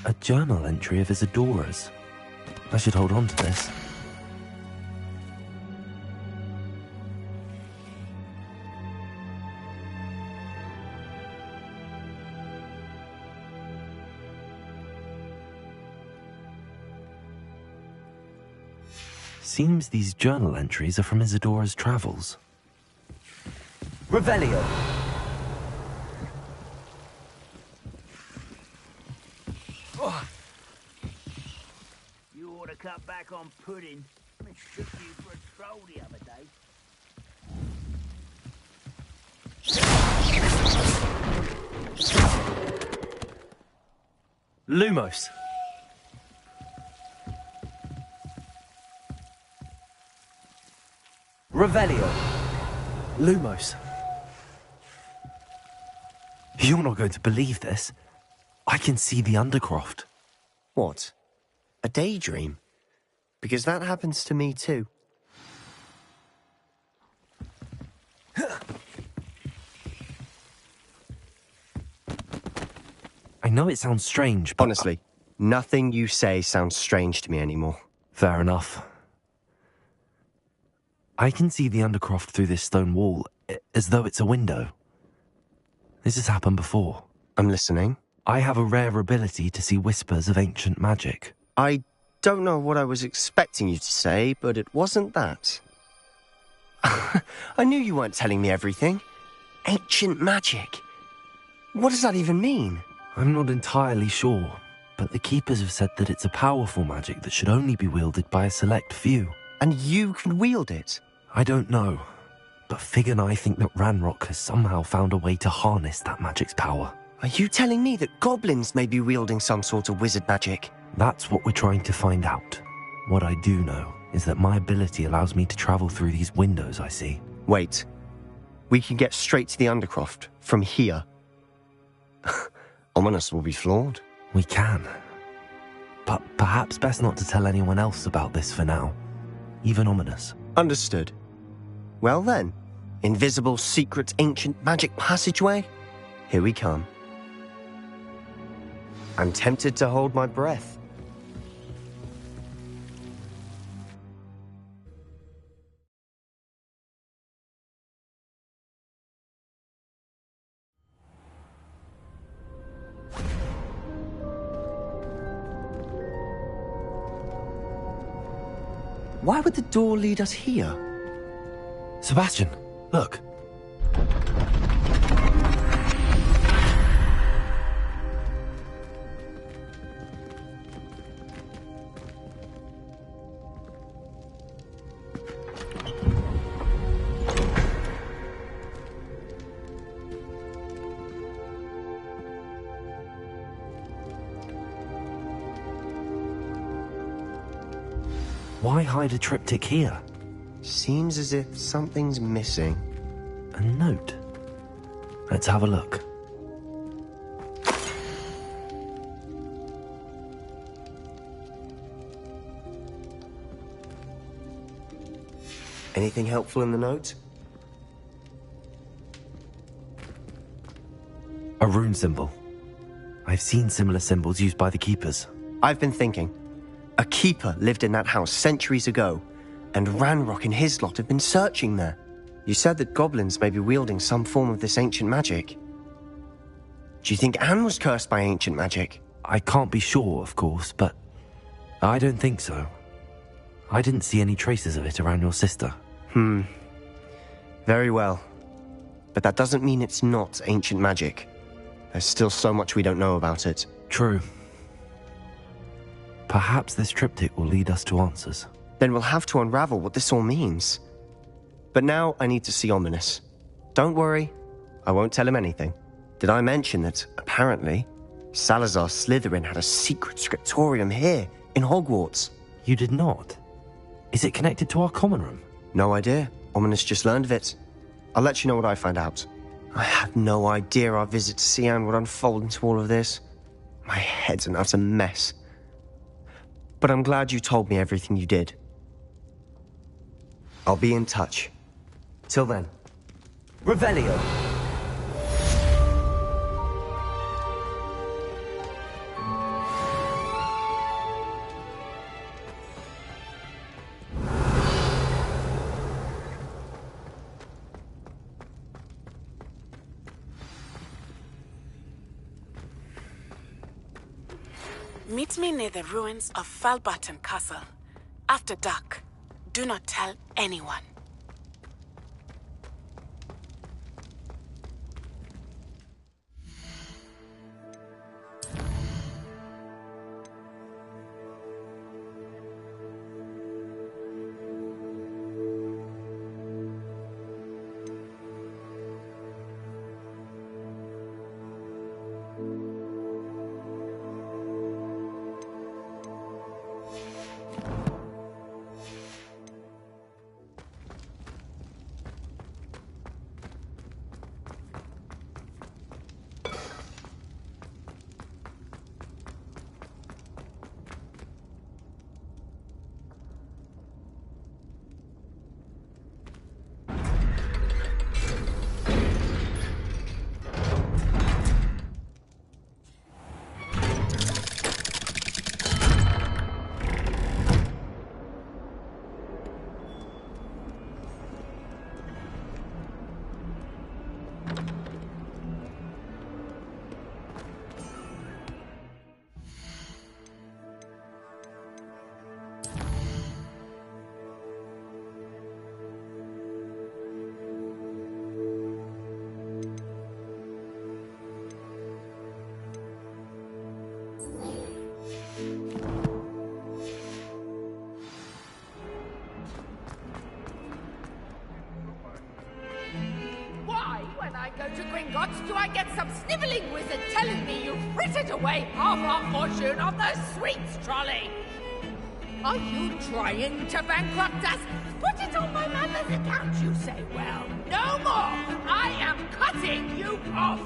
A journal entry of Isadora's. I should hold on to this. Seems these journal entries are from Isadora's travels. Revelio. You ought to cut back on pudding. I shook you for a troll the other day. Lumos. Revelio. Lumos. You're not going to believe this. I can see the Undercroft. What? A daydream? Because that happens to me too. I know it sounds strange, but... Honestly, nothing you say sounds strange to me anymore. Fair enough. I can see the Undercroft through this stone wall, as though it's a window. This has happened before. I'm listening. I have a rare ability to see whispers of ancient magic. I don't know what I was expecting you to say, but it wasn't that. I knew you weren't telling me everything. Ancient magic. What does that even mean? I'm not entirely sure, but the Keepers have said that it's a powerful magic that should only be wielded by a select few. And you can wield it? I don't know, but Fig and I think that Ranrock has somehow found a way to harness that magic's power. Are you telling me that goblins may be wielding some sort of wizard magic? That's what we're trying to find out. What I do know is that my ability allows me to travel through these windows I see. Wait. We can get straight to the Undercroft from here. Ominous will be flawed. We can. But perhaps best not to tell anyone else about this for now. Even ominous. Understood. Well then, invisible, secret, ancient magic passageway? Here we come. I'm tempted to hold my breath. Why would the door lead us here? Sebastian, look. Why hide a triptych here? Seems as if something's missing. A note. Let's have a look. Anything helpful in the note? A rune symbol. I've seen similar symbols used by the keepers. I've been thinking. A keeper lived in that house centuries ago, and Ranrock and his lot have been searching there. You said that goblins may be wielding some form of this ancient magic. Do you think Anne was cursed by ancient magic? I can't be sure, of course, but I don't think so. I didn't see any traces of it around your sister. Very well. But that doesn't mean it's not ancient magic. There's still so much we don't know about it. True. Perhaps this triptych will lead us to answers. Then we'll have to unravel what this all means. But now I need to see Ominous. Don't worry, I won't tell him anything. Did I mention that, apparently, Salazar Slytherin had a secret scriptorium here, in Hogwarts? You did not? Is it connected to our common room? No idea. Ominous just learned of it. I'll let you know what I find out. I had no idea our visit to Sian would unfold into all of this. My head's an utter mess. But I'm glad you told me everything you did. I'll be in touch. Till then. Revelio. Meet me near the ruins of Falbaton Castle. After dark. Do not tell anyone. Do I get some snivelling wizard telling me you've frittered away half our fortune on the sweets trolley? Are you trying to bankrupt us? Put it on my mother's account, you say. Well, no more! I am cutting you off!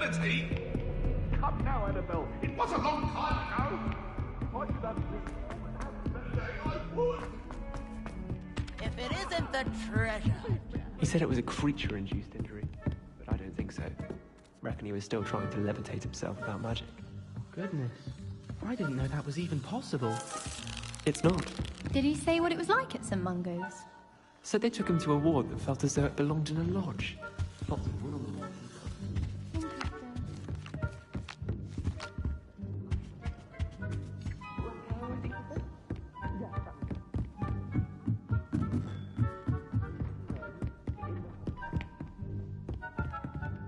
levitate? Come now, Annabelle. It was a long time ago. Why did I If it isn't the treasure. He said it was a creature-induced injury, but I don't think so. Reckon he was still trying to levitate himself without magic. Goodness. I didn't know that was even possible. It's not. Did he say what it was like at St. Mungo's? Said they took him to a ward that felt as though it belonged in a lodge. Lots of wood on the walls.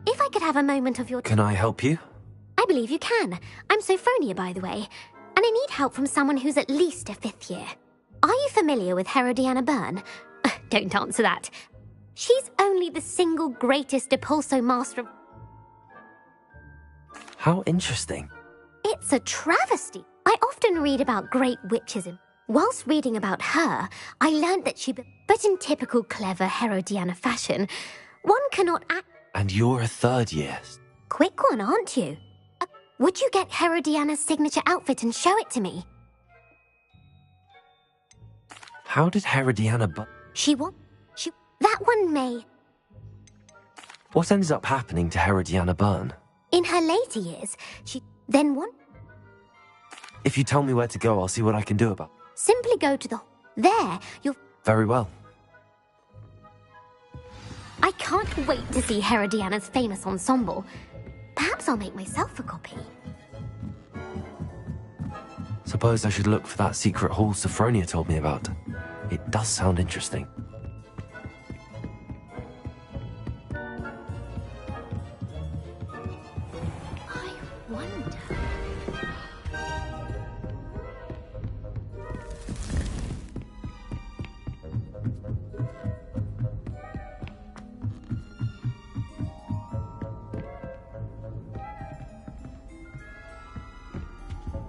If I could have a moment of your... Can I help you? I believe you can. I'm Sophronia, by the way, and I need help from someone who's at least a 5th year. Are you familiar with Herodiana Byrne? Don't answer that. She's only the single greatest Depulso master of... How interesting. It's a travesty. I often read about great witches. Whilst reading about her, I learned that she... But in typical clever Herodiana fashion, one cannot act... And you're a 3rd year. Quick one, aren't you? Would you get Herodiana's signature outfit and show it to me? How did Herodiana That one may... What ended up happening to Herodiana Byrne? In her later years, she... Then one... If you tell me where to go, I'll see what I can do about it. Simply go to the... There, you'll... Very well. I can't wait to see Herodiana's famous ensemble. Perhaps I'll make myself a copy. Suppose I should look for that secret hall Sophronia told me about. It does sound interesting. I wonder...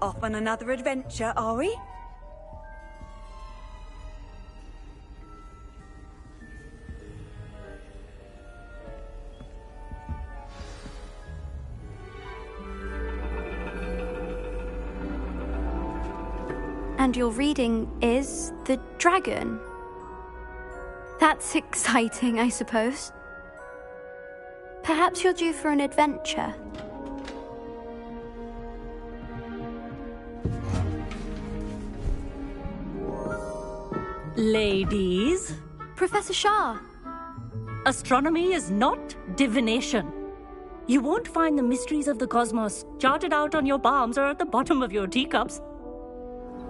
Off on another adventure, are we? And your reading is The Dragon. That's exciting, I suppose. Perhaps you're due for an adventure. Ladies. Professor Shah. Astronomy is not divination. You won't find the mysteries of the cosmos charted out on your palms or at the bottom of your teacups.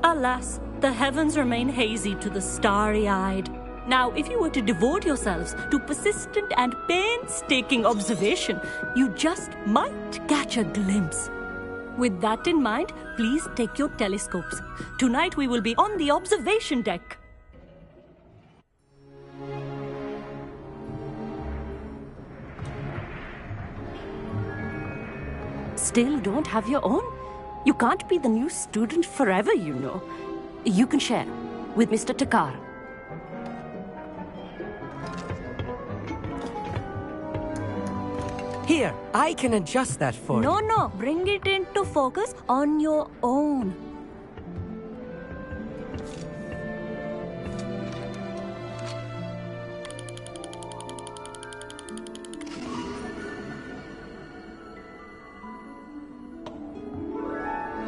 Alas, the heavens remain hazy to the starry-eyed. Now, if you were to devote yourselves to persistent and painstaking observation, you just might catch a glimpse. With that in mind, please take your telescopes. Tonight we will be on the observation deck. Still don't have your own? You can't be the new student forever, you know. You can share with Mr. Takar. Here, I can adjust that for you. No, bring it into focus on your own.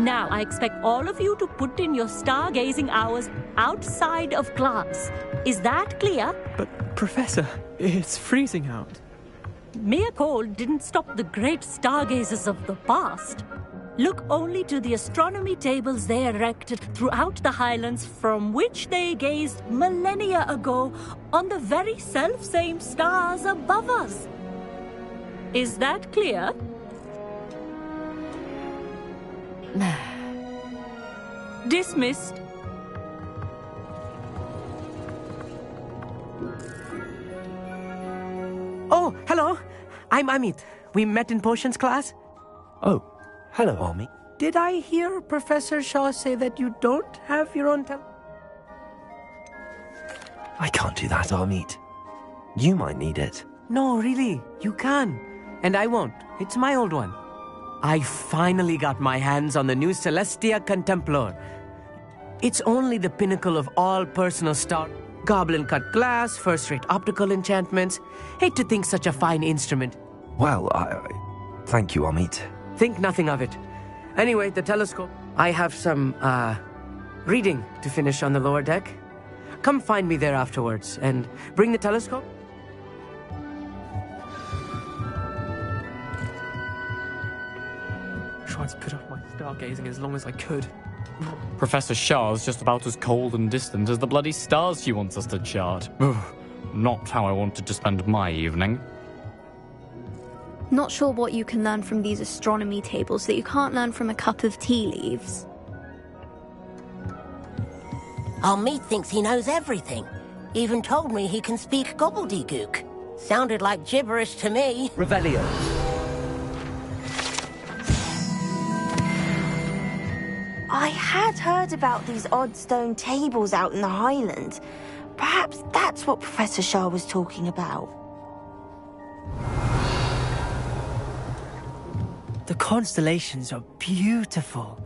Now, I expect all of you to put in your stargazing hours outside of class. Is that clear? But, Professor, it's freezing out. Mere cold didn't stop the great stargazers of the past. Look only to the astronomy tables they erected throughout the highlands from which they gazed millennia ago on the very self-same stars above us. Is that clear? Dismissed. Oh, hello. I'm Amit. We met in potions class. Oh, hello, Ami. Did I hear Professor Shaw say that you don't have your own I can't do that, Amit. You might need it. No, really, you can. And I won't. It's my old one. I finally got my hands on the new Celestia Contemplar. It's only the pinnacle of all personal star. Goblin-cut glass, first-rate optical enchantments. Hate to think such a fine instrument. Well, thank you, Amit. Think nothing of it. Anyway, the telescope. I have some, reading to finish on the lower deck. Come find me there afterwards, and bring the telescope. Tried to put off my stargazing as long as I could. Professor Shah's just about as cold and distant as the bloody stars she wants us to chart. Not how I wanted to spend my evening. Not sure what you can learn from these astronomy tables that you can't learn from a cup of tea leaves. Amit thinks he knows everything. Even told me he can speak gobbledygook. Sounded like gibberish to me. Revelio. I had heard about these odd stone tables out in the Highlands. Perhaps that's what Professor Shah was talking about. The constellations are beautiful.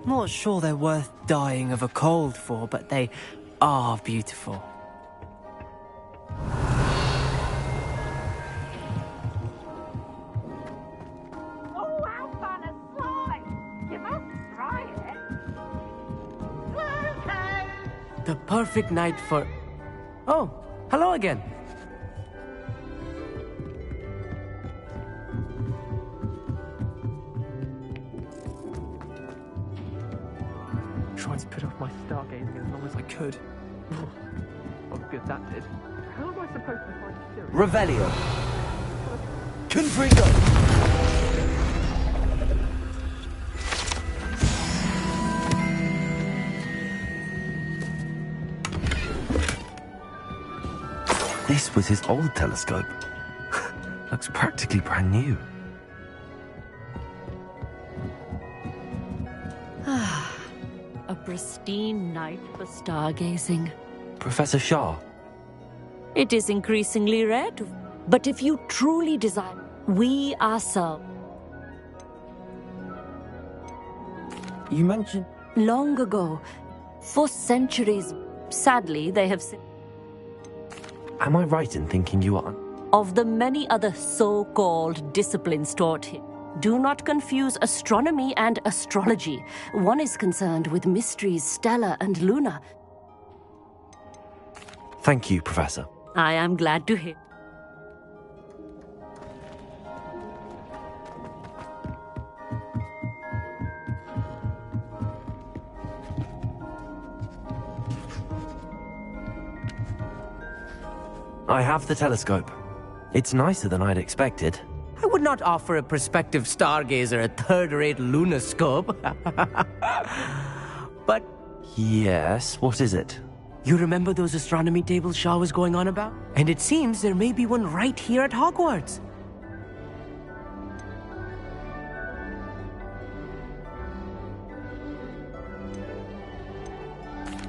Not sure they're worth dying of a cold for, but they are beautiful. Oh, how fun a slime! You must try it. Okay. The perfect night for... Oh, hello again. Tried to put off my stargazing as long as I could. What good that did. How am I supposed to find Siri? Revelio. Confringo. This was his old telescope. Looks practically brand new. A pristine night for stargazing. Professor Shah. It is increasingly rare to... But if you truly desire, we ourselves... You mentioned... Long ago, for centuries, sadly, they have... Am I right in thinking you are... Of the many other so-called disciplines taught here, do not confuse astronomy and astrology. One is concerned with mysteries stellar and lunar. Thank you, Professor. I am glad to hear. I have the telescope. It's nicer than I'd expected. I would not offer a prospective stargazer a third-rate lunoscope. But... Yes, what is it? You remember those astronomy tables Shah was going on about? And it seems there may be one right here at Hogwarts.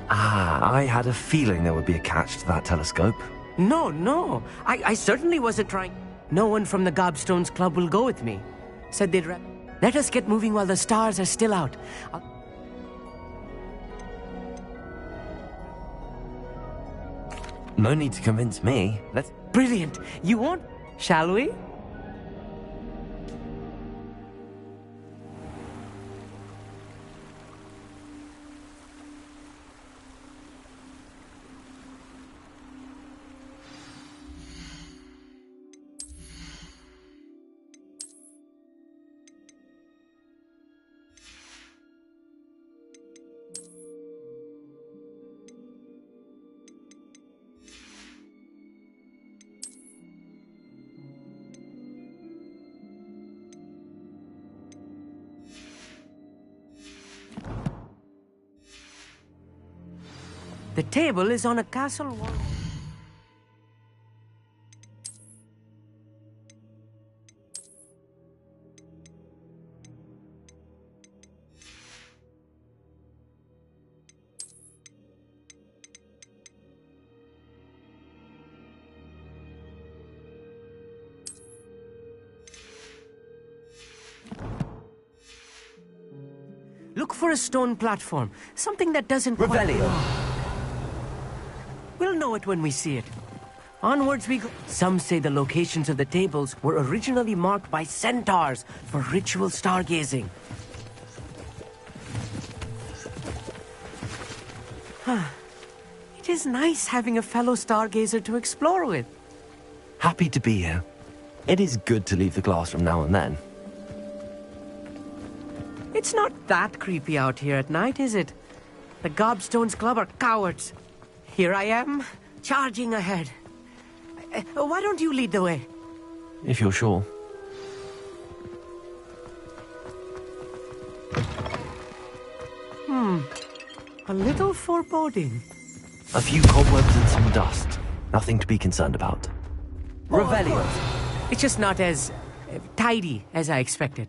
I had a feeling there would be a catch to that telescope. No. I certainly wasn't trying. No one from the Gobstones Club will go with me. Said they'd let us get moving while the stars are still out. No need to convince me. Let's... Brilliant. You won't, shall we? The table is on a castle wall. Look for a stone platform. Something that doesn't Revelio. We'll know it when we see it. Onwards we go. Some say the locations of the tables were originally marked by centaurs for ritual stargazing. It is nice having a fellow stargazer to explore with. Happy to be here. It is good to leave the classroom now and then. It's not that creepy out here at night, is it? The Gobstones Club are cowards. Here I am, charging ahead. Why don't you lead the way? If you're sure. A little foreboding. A few cobwebs and some dust. Nothing to be concerned about. Revelio. It's just not as tidy as I expected.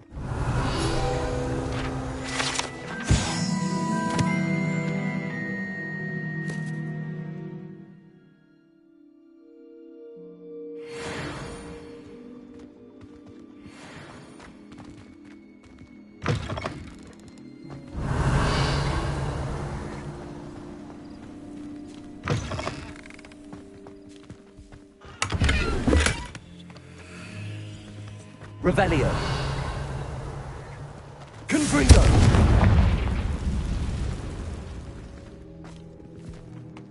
Revelio. Confringo.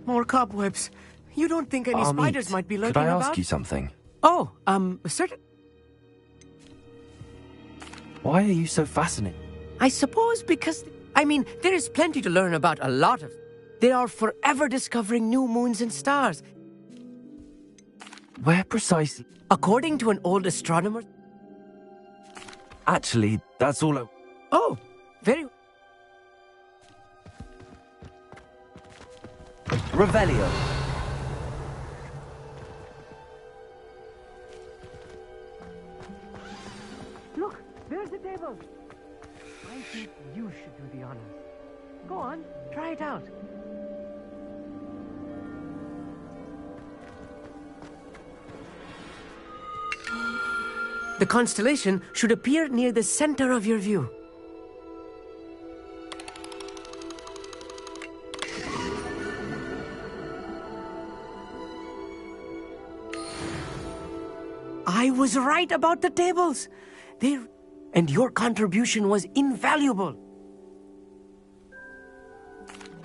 More cobwebs. You don't think any spiders might be lurking could I about? ask you something? Oh, certain. Why are you so fascinated? I suppose because, there is plenty to learn about a lot of. They are forever discovering new moons and stars. Where precisely? According to an old astronomer. Actually, that's all I... Oh, very... Revelio. Look, there's the table. I think you should do the honors. Go on, try it out. The constellation should appear near the center of your view. I was right about the tables. And your contribution was invaluable.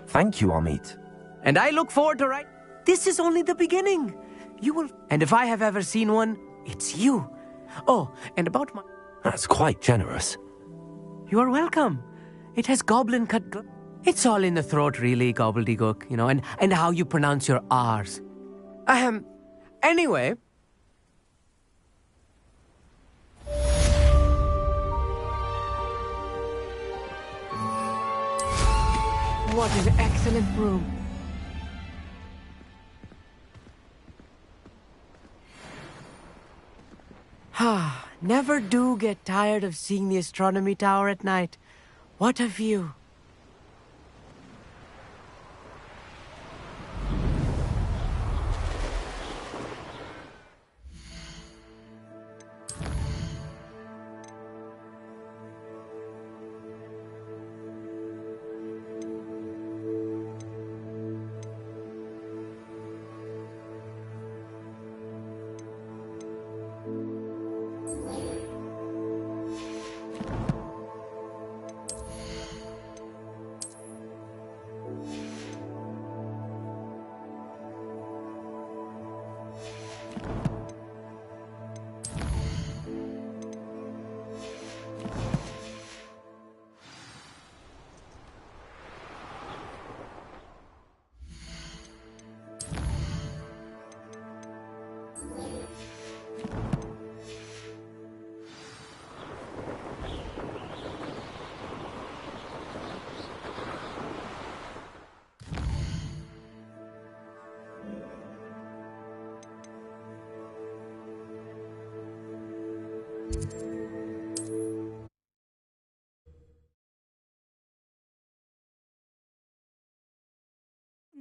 Thank you, Amit. And I look forward to This is only the beginning. You will... And if I have ever seen one, it's you. Oh, and about my... That's quite generous. You are welcome. It has goblin cut... It's all in the throat, really, gobbledygook, and how you pronounce your R's. Anyway... What an excellent room. Never do get tired of seeing the astronomy tower at night. What a view.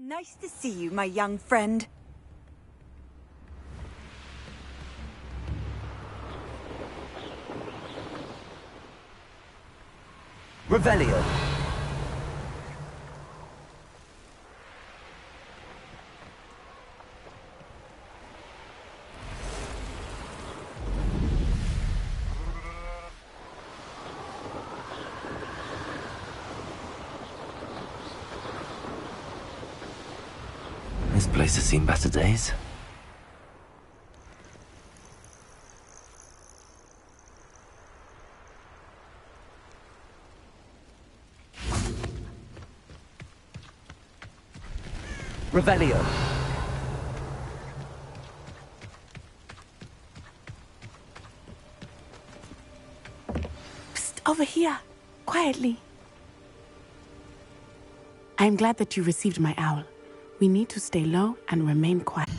Nice to see you, my young friend. Revelio. This place has seen better days. Revelio. Psst, over here. Quietly. I am glad that you received my owl. We need to stay low and remain quiet.